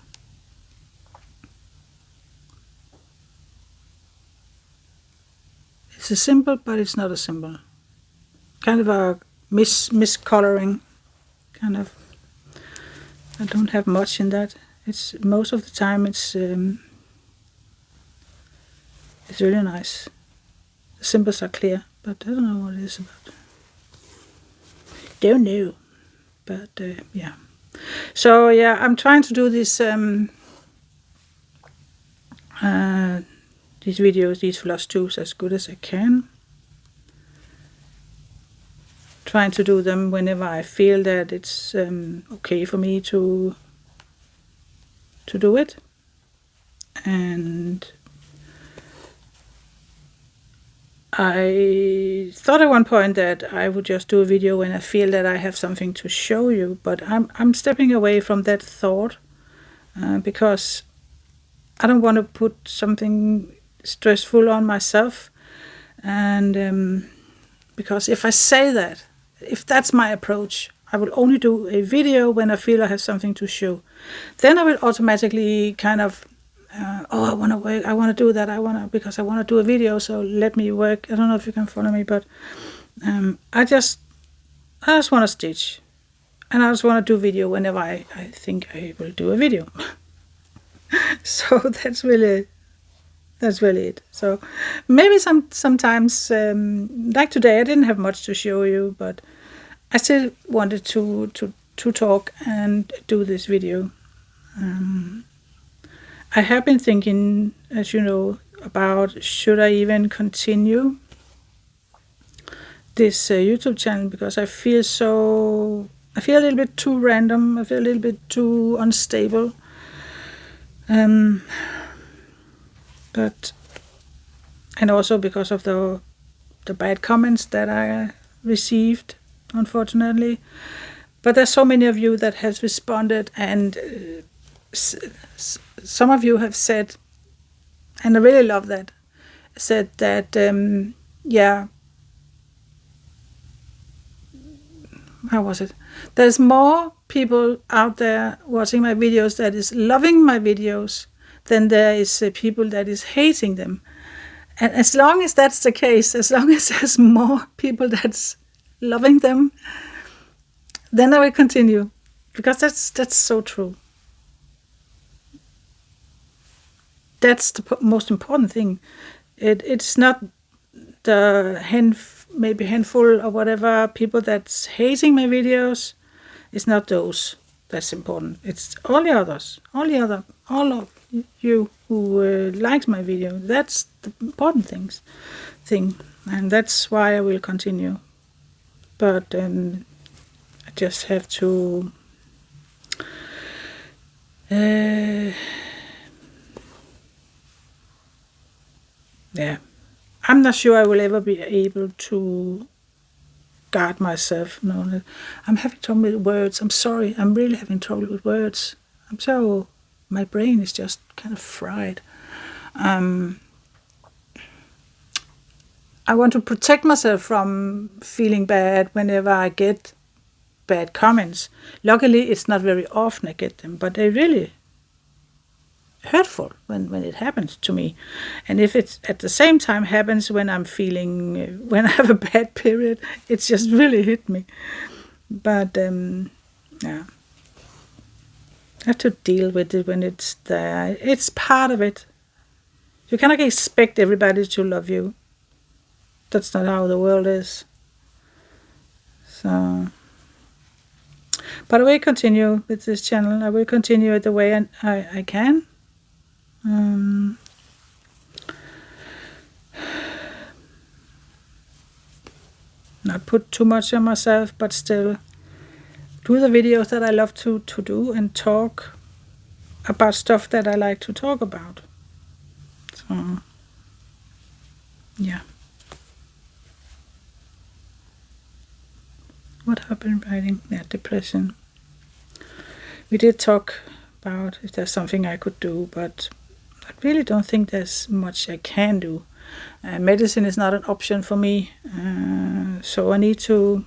It's a symbol, but it's not a symbol. Kind of a miscoloring. Kind of. I don't have much in that. It's most of the time it's really nice. The symbols are clear, but I don't know what it is about. Don't know. But yeah. So yeah, I'm trying to do this these videos, these FLOSSTUBEs, as good as I can. Trying to do them whenever I feel that it's okay for me to do it. And I thought at one point that I would just do a video when I feel that I have something to show you, but I'm stepping away from that thought because I don't want to put something stressful on myself, and because if I say that, if that's my approach, I will only do a video when I feel I have something to show. Then I will automatically kind of I want to work, I want to do that, because I want to do a video, so let me work. I don't know if you can follow me, but I just want to stitch, and I just want to do video whenever I think I will do a video. So that's really it. So maybe sometimes like today I didn't have much to show you, but I still wanted to talk and do this video. I have been thinking, as you know, about should I even continue this YouTube channel, because I feel a little bit too random. I feel a little bit too unstable. But and also because of the bad comments that I received, unfortunately. But there's so many of you that has responded, and some of you have said, and I really love that, said that yeah, how was it? There's more people out there watching my videos that is loving my videos than there is people that is hating them. And as long as that's the case, as long as there's more people that's loving them, then I will continue, because that's so true. That's the most important thing. It's not the maybe handful or whatever people that's hating my videos. It's not those that's important. It's all the others, all of you who likes my video. That's the important thing, and that's why I will continue. But I just have to yeah, I'm not sure I will ever be able to guard myself. No, I'm having trouble with words. I'm sorry. I'm really having trouble with words. My brain is just kind of fried. I want to protect myself from feeling bad whenever I get bad comments. Luckily, it's not very often I get them, but they're really hurtful when it happens to me. And if it's at the same time happens when I'm feeling, when I have a bad period, it's just really hit me. But yeah, I have to deal with it when it's there. It's part of it. You cannot expect everybody to love you. That's not how the world is. So, but I will continue with this channel. I will continue it the way I can. Not put too much on myself, but still do the videos that I love to do, and talk about stuff that I like to talk about. So, yeah. What have I been writing? Yeah, depression. We did talk about if there's something I could do, but I really don't think there's much I can do. Medicine is not an option for me, so I need to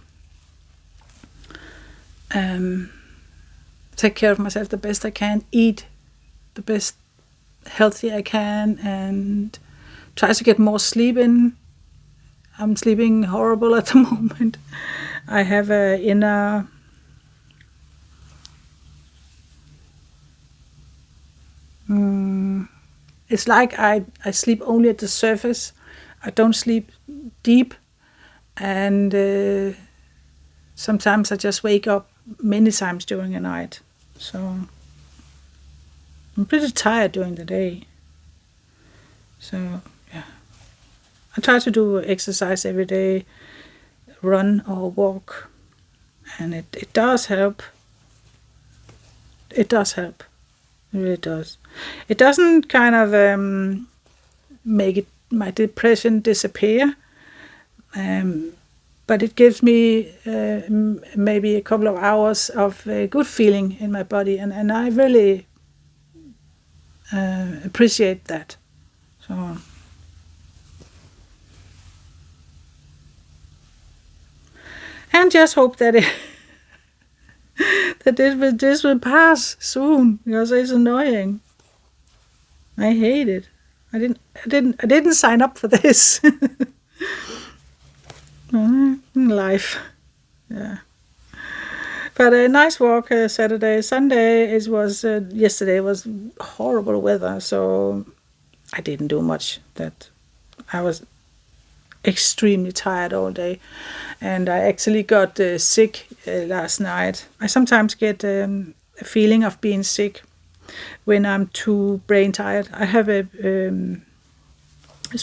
take care of myself the best I can, eat the best healthy I can, and try to get more sleep in. I'm sleeping horrible at the moment. I have a inner it's like I sleep only at the surface. I don't sleep deep, and sometimes I just wake up many times during the night. So I'm pretty tired during the day. So yeah, I try to do exercise every day, run or walk, and it does help. It does help. It really does. It doesn't kind of make my depression disappear, but it gives me maybe a couple of hours of good feeling in my body, and I really appreciate that. So and just hope that this will pass soon, because it's annoying. I hate it. I didn't sign up for this. Life, yeah. But a nice walk Saturday. Sunday yesterday was horrible weather, so I didn't do much. extremely tired all day. And I actually got sick last night. I sometimes get a feeling of being sick when I'm too brain tired. I have it's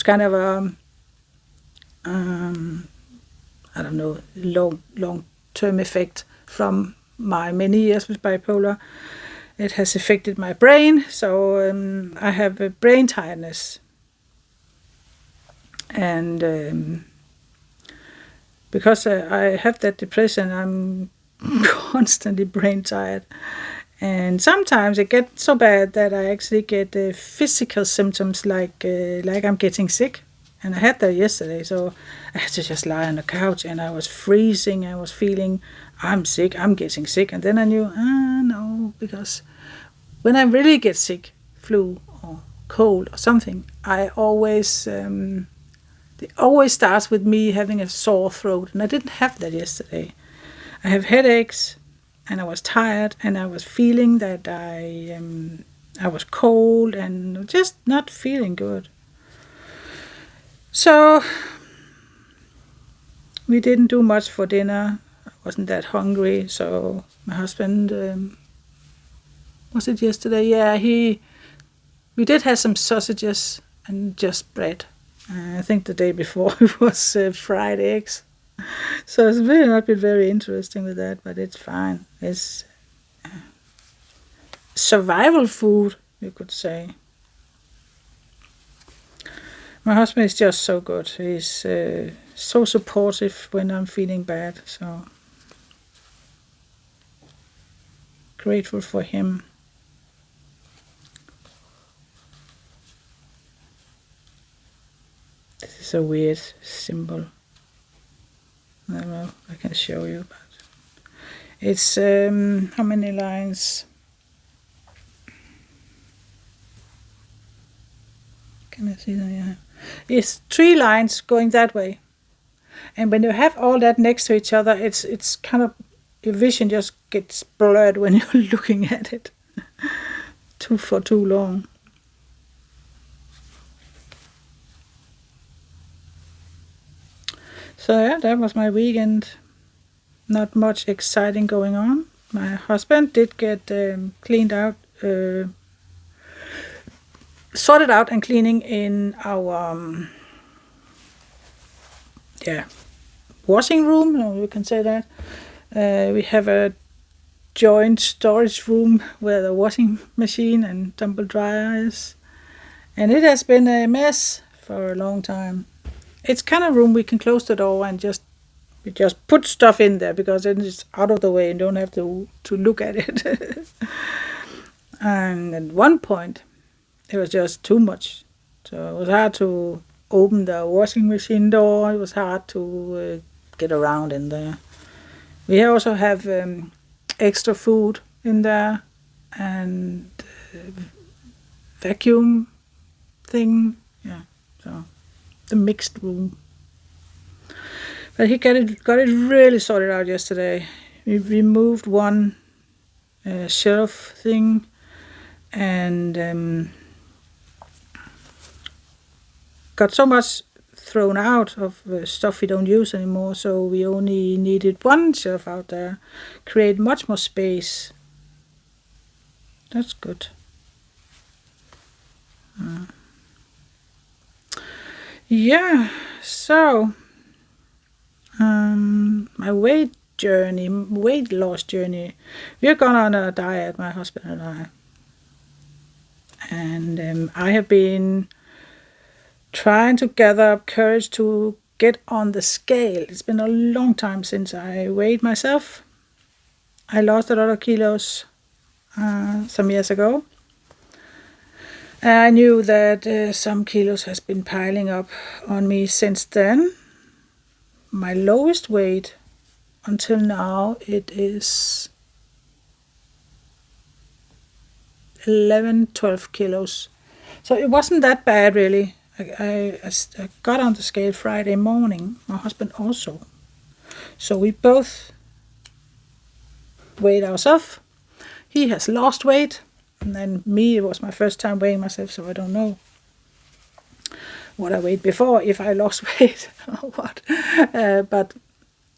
kind of a I don't know, long-term effect from my many years with bipolar. It has affected my brain, so I have a brain tiredness. And because I have that depression, I'm constantly brain tired. And sometimes it gets so bad that I actually get physical symptoms like I'm getting sick. And I had that yesterday, so I had to just lie on the couch and I was freezing. I was feeling, I'm sick, I'm getting sick. And then I knew, no, because when I really get sick, flu or cold or something, it always starts with me having a sore throat. And I didn't have that yesterday. I have headaches and I was tired and I was feeling that I was cold and just not feeling good. So we didn't do much for dinner. I wasn't that hungry. So my husband, was it yesterday? Yeah, we did have some sausages and just bread. I think the day before it was fried eggs. So it's really not been very interesting with that, but it's fine. It's survival food, you could say. My husband is just so good. He's so supportive when I'm feeling bad. So grateful for him. This is a weird symbol. I don't know, I can show you, but it's how many lines? Can I see that? Yeah. It's 3 lines going that way. And when you have all that next to each other, it's kind of, your vision just gets blurred when you're looking at it for too long. So yeah, that was my weekend. Not much exciting going on. My husband did get cleaned out, sorted out and cleaning in our washing room, or you can say that. We have a joint storage room where the washing machine and tumble dryer is, and it has been a mess for a long time. It's kind of room we can close the door and we just put stuff in there because then it's out of the way and don't have to look at it. And at one point it was just too much, so it was hard to open the washing machine door. It was hard to get around in there. We also have extra food in there and vacuum thing. Yeah, so the mixed room. But he got it really sorted out yesterday. We removed one shelf thing and got so much thrown out of stuff we don't use anymore, so we only needed one shelf out there. Create much more space. That's good. Yeah, so my weight loss journey. We're gone on a diet, my husband and I. And I have been trying to gather up courage to get on the scale. It's been a long time since I weighed myself. I lost a lot of kilos some years ago. I knew that some kilos has been piling up on me since then. My lowest weight until now, it is 11-12 kilos. So it wasn't that bad really. I got on the scale Friday morning, my husband also. So we both weighed ourselves. He has lost weight, and then me, it was my first time weighing myself, so I don't know. what I weighed before, if I lost weight or what. But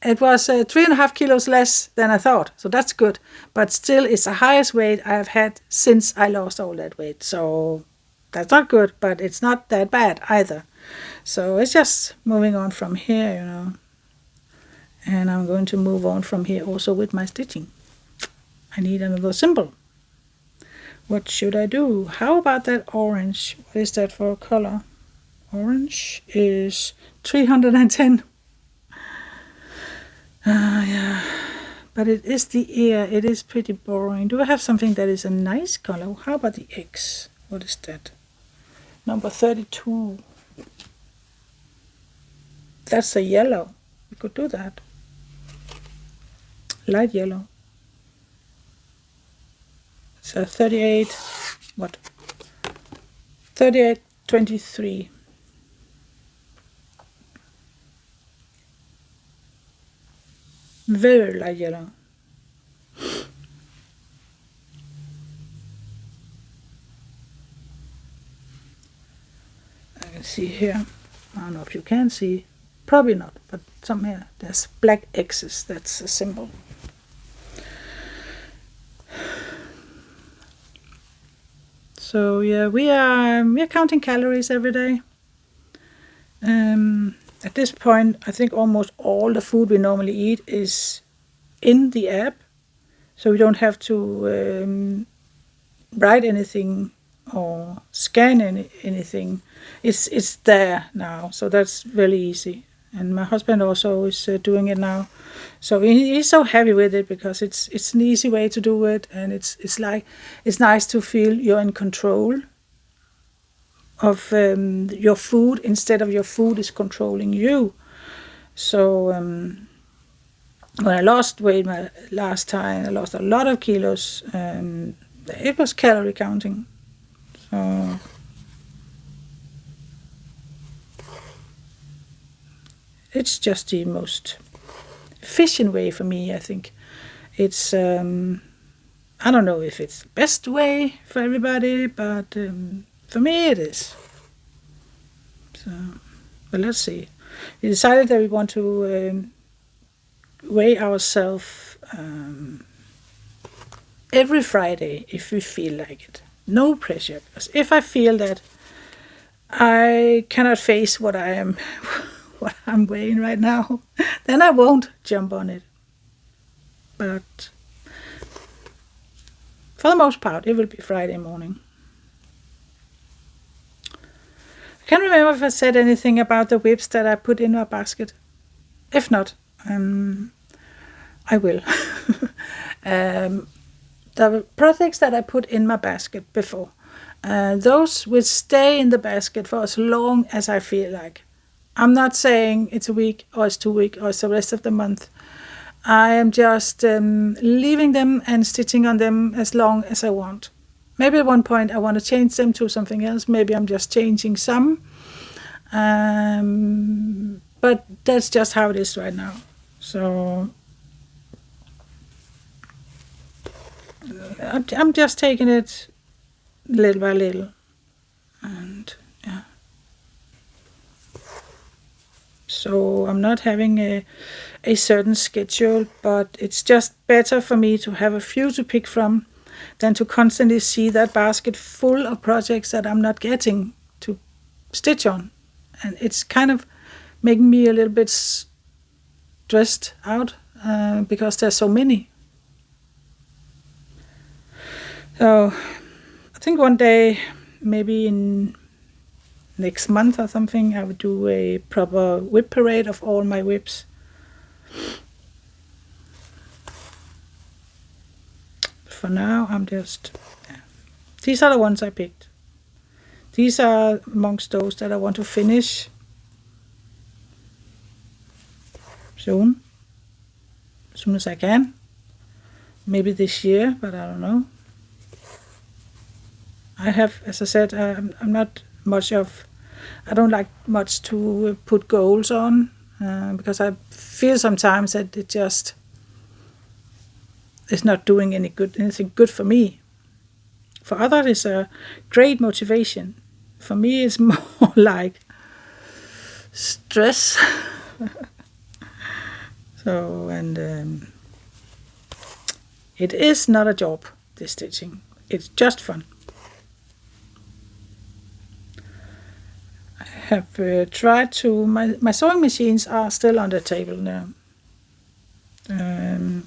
it was 3.5 kilos less than I thought, so that's good. But still, it's the highest weight I have had since I lost all that weight. So that's not good, but it's not that bad either. So it's just moving on from here, you know. And I'm going to move on from here also with my stitching. I need another symbol. What should I do? How about that orange? What is that for a color? Orange is 310. Yeah, but it is the ear. It is pretty boring. Do I have something that is a nice color? How about the X? What is that? Number 32. That's a yellow. We could do that. Light yellow. It's a 38. What? 3823. Very light yellow. I can see here. I don't know if you can see. Probably not, but somewhere there's black X's. That's a symbol. So yeah, we're counting calories every day. At this point, I think almost all the food we normally eat is in the app, so we don't have to write anything or scan anything. It's there now, so that's really easy. And my husband also is doing it now, so he's so happy with it because it's an easy way to do it, and it's nice to feel you're in control of your food instead of your food is controlling you. So when I lost weight last time, I lost a lot of kilos. It was calorie counting. So it's just the most efficient way for me, I think. It's I don't know if it's the best way for everybody, but for me it is. So, but let's see. We decided that we want to weigh ourselves every Friday if we feel like it. No pressure. Because if I feel that I cannot face what I'm weighing right now, then I won't jump on it. But for the most part, it will be Friday morning. I can't remember if I said anything about the whips that I put in my basket. If not, I will. The projects that I put in my basket before, those will stay in the basket for as long as I feel like. I'm not saying it's a week or it's 2 weeks or it's the rest of the month. I am just leaving them and stitching on them as long as I want. Maybe at one point I want to change them to something else. Maybe I'm just changing some. But that's just how it is right now. So I'm just taking it little by little. And yeah. So I'm not having a certain schedule, but it's just better for me to have a few to pick from than to constantly see that basket full of projects that I'm not getting to stitch on. And it's kind of making me a little bit stressed out because there's so many. So I think one day, maybe in next month or something, I would do a proper whip parade of all my whips. For now, I'm just... Yeah. These are the ones I picked. These are amongst those that I want to finish soon. As soon as I can. Maybe this year, but I don't know. I have, as I said, I'm not much of... I don't like much to put goals on because I feel sometimes that it just is not doing anything good for me. For others, it's a great motivation. For me, it's more like, stress. So, and it is not a job, this stitching. It's just fun. I have tried to, my sewing machines are still on the table now. I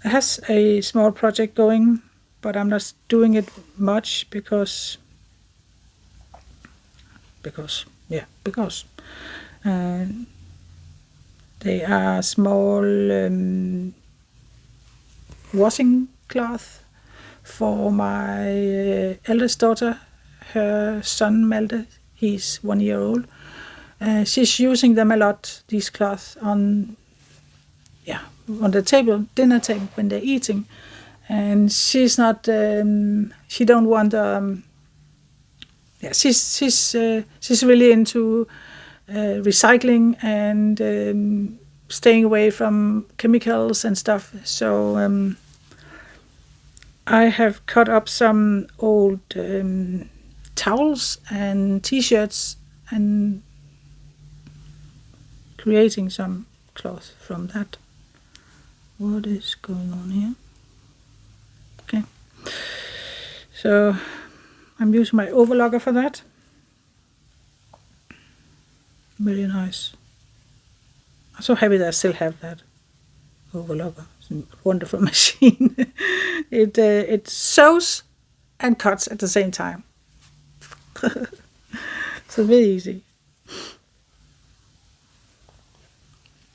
have a small project going, but I'm not doing it much because they are small washing cloth for my eldest daughter. Her son Malte, he's 1 year old. She's using them a lot, these cloths, on the table, dinner table, when they're eating. And she's not, she don't want, she's really into recycling and staying away from chemicals and stuff. So I have cut up some old towels and t-shirts and creating some cloth from that. What is going on here? Okay. So I'm using my overlocker for that. Really nice. I'm so happy that I still have that overlocker. It's a wonderful machine. It sews and cuts at the same time. So very easy.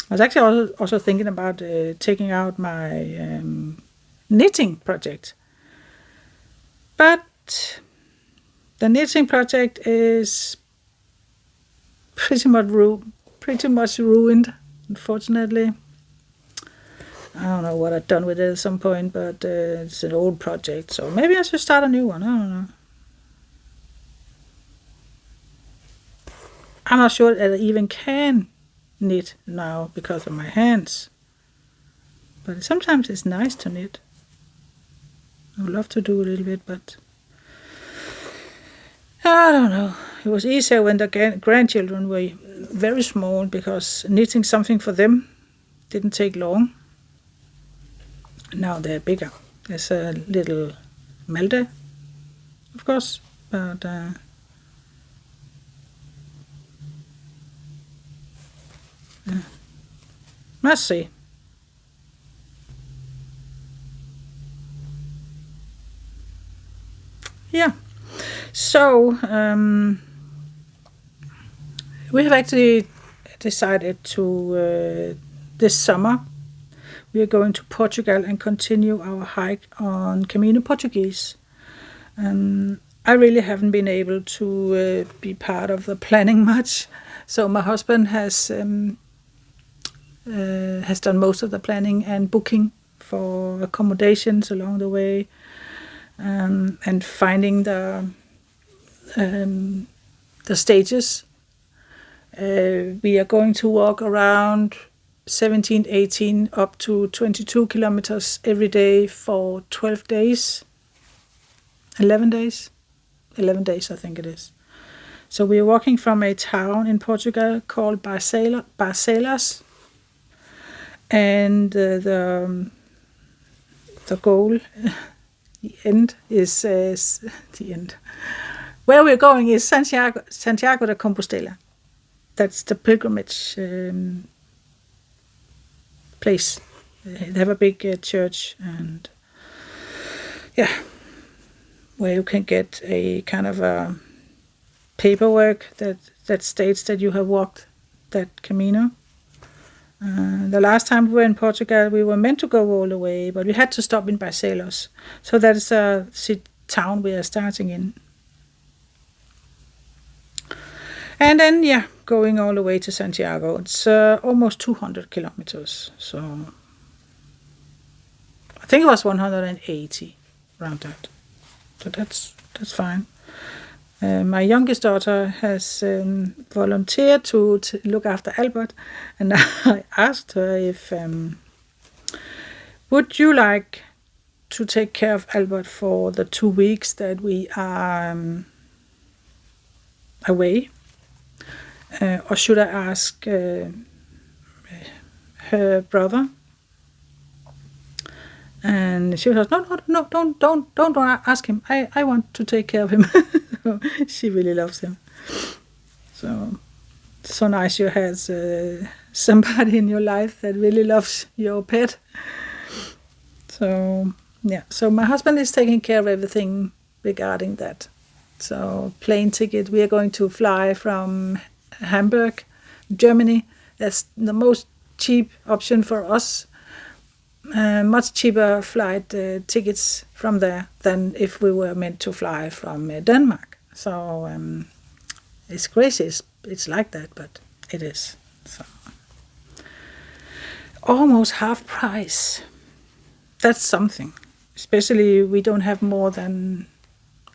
I was actually also thinking about taking out my knitting project. But the knitting project is pretty much ruined, unfortunately. I don't know what I've done with it at some point, but it's an old project, so maybe I should start a new one. I don't know. I'm not sure that I even can knit now because of my hands. But sometimes it's nice to knit. I would love to do a little bit, but I don't know. It was easier when the grandchildren were very small, because knitting something for them didn't take long. Now they're bigger. There's a little Malte, of course, but let's see. Yeah. So we have actually decided to this summer we are going to Portugal and continue our hike on Camino Portuguese. I really haven't been able to be part of the planning much, so my husband has done most of the planning and booking for accommodations along the way, and finding the stages. We are going to walk around 17, 18, up to 22 kilometers every day for 12 days. 11 days? 11 days, I think it is. So we are walking from a town in Portugal called Barcelas. And the goal, the end, is the end. Where we're going is Santiago de Compostela. That's the pilgrimage place. They have a big church, and where you can get a kind of a paperwork that states that you have walked that Camino. The last time we were in Portugal, we were meant to go all the way, but we had to stop in Barcelos. So that is a town we are starting in. And then, going all the way to Santiago. It's almost 200 kilometers. So I think it was 180, around that. So that's fine. My youngest daughter has volunteered to look after Albert, and I asked her if would you like to take care of Albert for the 2 weeks that we are away. or should I ask her brother? And she was, no, don't ask him. I want to take care of him. She really loves him. So nice you have somebody in your life that really loves your pet. So yeah, so my husband is taking care of everything regarding that. So plane ticket, we are going to fly from Hamburg, Germany. That's the most cheap option for us. Much cheaper flight tickets from there than if we were meant to fly from Denmark. So it's crazy. It's like that, but it is. So almost half price. That's something. Especially we don't have more than,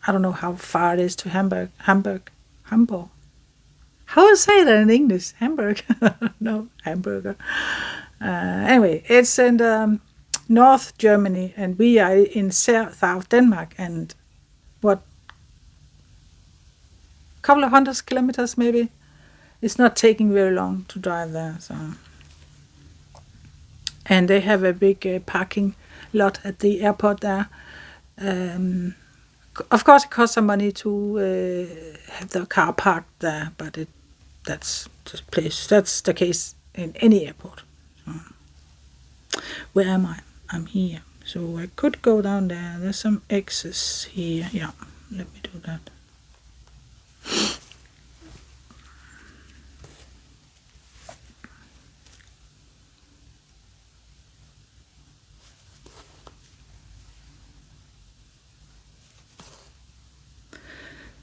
I don't know how far it is to Hamburg. How do I say that in English? Hamburg? No, hamburger. Anyway, it's in North Germany, and we are in South Denmark, and couple of 100 kilometers maybe. It's not taking very long to drive there. So, and they have a big parking lot at the airport there. Of course, it costs some money to have the car parked there, but that's the case in any airport. So, where am I? I'm here. So I could go down there. There's some X's here. Yeah, let me do that.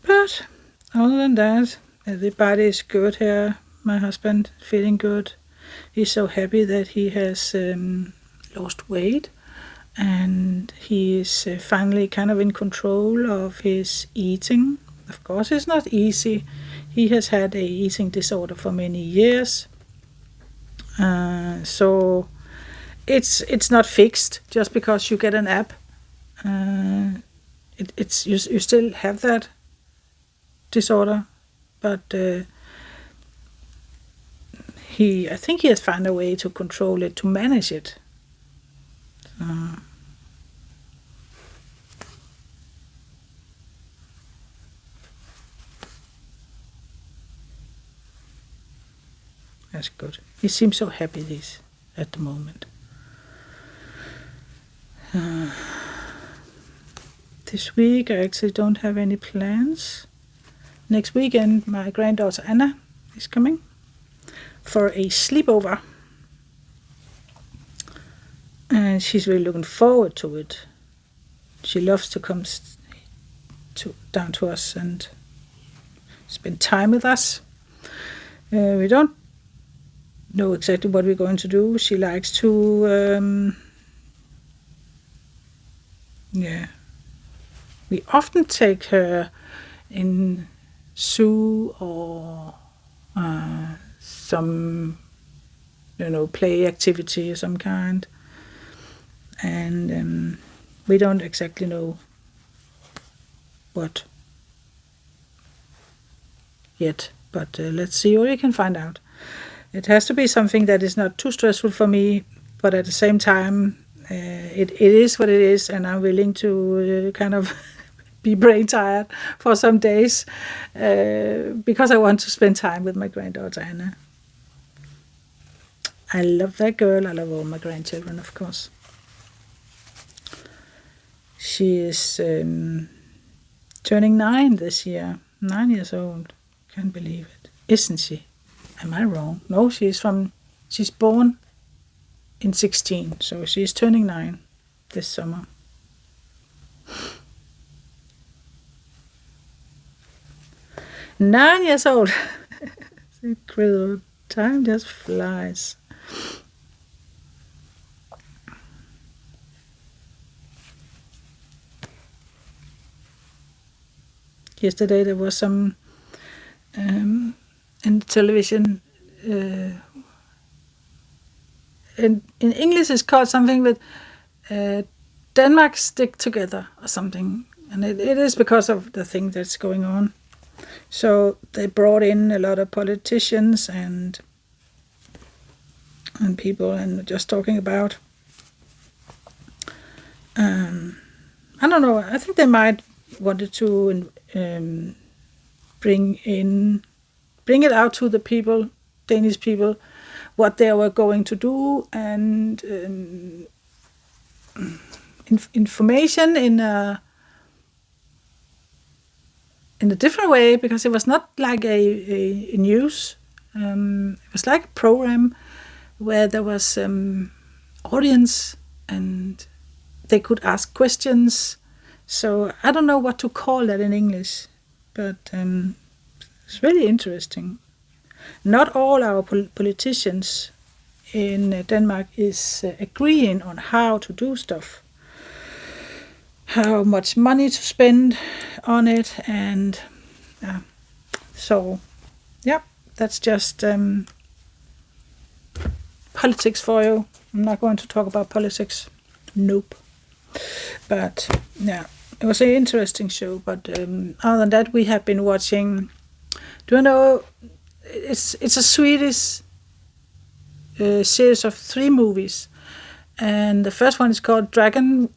But other than that, everybody is good here. My husband feeling good. He's so happy that he has lost weight, and he is finally kind of in control of his eating. Of course, it's not easy. He has had a eating disorder for many years, so it's not fixed just because you get an app. You still have that disorder, but I think he has found a way to control it, to manage it. That's good. He seems so happy at the moment. This week I actually don't have any plans. Next weekend my granddaughter Anna is coming for a sleepover, and she's really looking forward to it. She loves to come down to us and spend time with us. We don't know exactly what we're going to do. She likes to we often take her in zoo or some play activity of some kind, and we don't exactly know what yet, but let's see what we can find out. It has to be something that is not too stressful for me, but at the same time it is what it is, and I'm willing to kind of be brain tired for some days because I want to spend time with my granddaughter Anna. I love that girl. I love all my grandchildren, of course. She is turning 9 this year. 9 years old. Can't believe it. Isn't she? Am I wrong? No, she's born in 16, so she's turning 9 this summer. Nine years old. It's incredible. Time just flies. Yesterday there was some in television. In English it's called something with Denmark stick together or something, and it is because of the thing that's going on. So they brought in a lot of politicians and people, and just talking about. I don't know. I think they might wanted to bring it out to the people, Danish people, what they were going to do, and information in a different way, because it was not like a news. It was like a program where there was audience and they could ask questions. So I don't know what to call that in English, but it's really interesting. Not all our politicians in Denmark is agreeing on how to do stuff, how much money to spend on it, and so yeah, that's just politics for you. I'm not going to talk about politics. Nope. But yeah, it was an interesting show. But other than that, we have been watching. Do you know? It's a Swedish series of 3 movies, and the first one is called The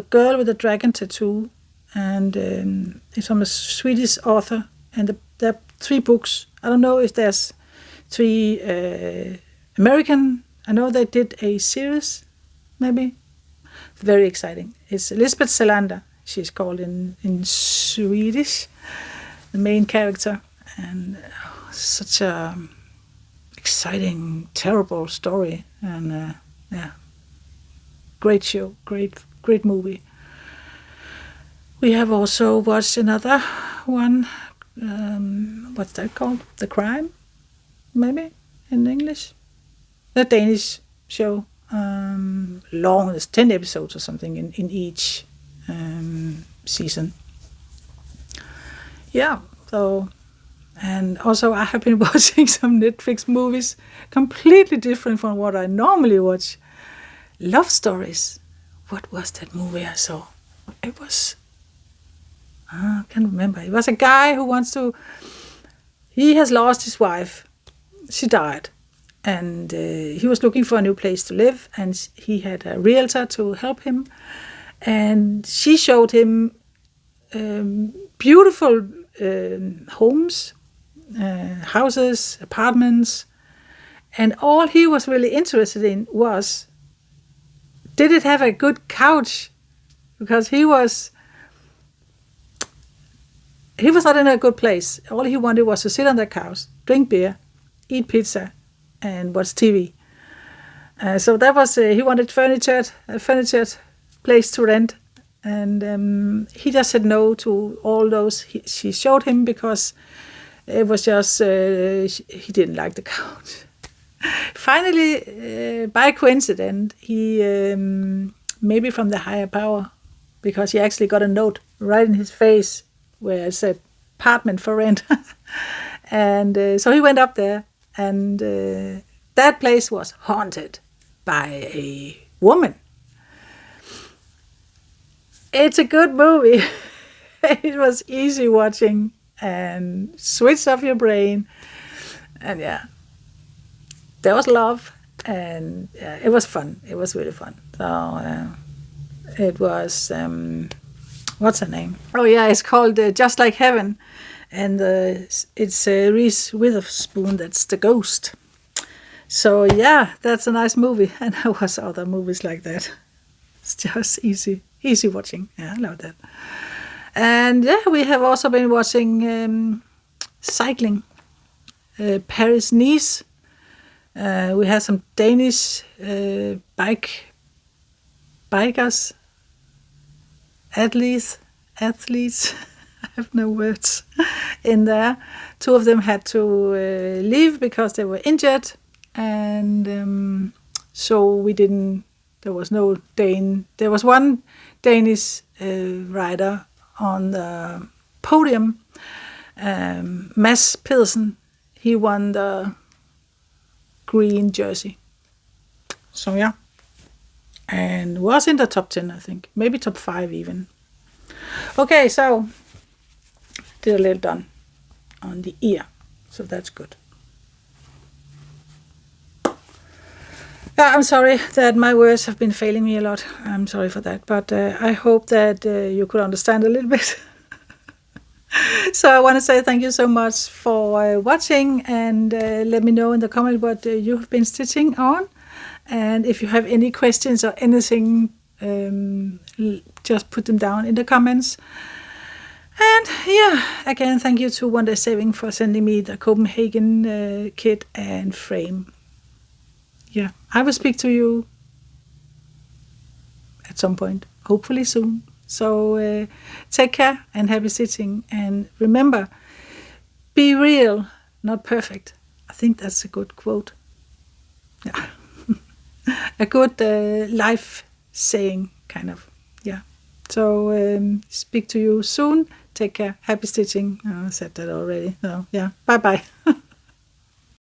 Girl with the Dragon Tattoo, and it's from a Swedish author. And there are 3 books. I don't know if there's 3 American. I know they did a series, maybe. Very exciting. It's Lisbeth Salander, she's called in Swedish, the main character, and such a exciting, terrible story, and great show, great movie. We have also watched another one. What's that called? The Crime, maybe in English. The Danish show. Long, there's 10 episodes or something in each season. Yeah, so, and also I have been watching some Netflix movies completely different from what I normally watch. Love stories. What was that movie I saw? It was, I can't remember. It was a guy who he has lost his wife. She died. And he was looking for a new place to live, and he had a realtor to help him. And she showed him beautiful homes, houses, apartments. And all he was really interested in was, did it have a good couch? Because he was not in a good place. All he wanted was to sit on the couch, drink beer, eat pizza, and watch TV. So that was, he wanted a furniture place to rent. And he just said no to all those she showed him, because it was just, he didn't like the couch. Finally, by coincidence, he, maybe from the higher power, because he actually got a note right in his face where it said apartment for rent. And so he went up there. And that place was haunted by a woman. It's a good movie. It was easy watching and switched off your brain. And yeah, there was love, and it was fun. It was really fun. So it was, what's her name? Oh yeah, it's called Just Like Heaven. And it's Reese Witherspoon, that's the ghost. So yeah, that's a nice movie. And there was other movies like that. It's just easy watching. Yeah, I love that. And yeah, we have also been watching cycling. Paris-Nice. We had some Danish bikers, athletes. I have no words in there. 2 of them had to leave because they were injured, and so there was no Dane. There was one Danish rider on the podium, Mads Pedersen. He won the green jersey. So yeah, and was in the top 10, I think, maybe top 5 even. Okay, so did a little done. on the ear. So that's good. Yeah, I'm sorry that my words have been failing me a lot. I'm sorry for that, but I hope that you could understand a little bit. So I want to say thank you so much for watching, and let me know in the comment what you have been stitching on. And if you have any questions or anything, just put them down in the comments. And yeah, again, thank you to Onedaysaving for sending me the Copenhagen kit and frame. Yeah, I will speak to you at some point, hopefully soon. So take care and happy stitching. And remember, be real, not perfect. I think that's a good quote. Yeah. A good life saying, kind of. Yeah. So speak to you soon. Take care. Happy stitching. I said that already. So yeah. Bye-bye.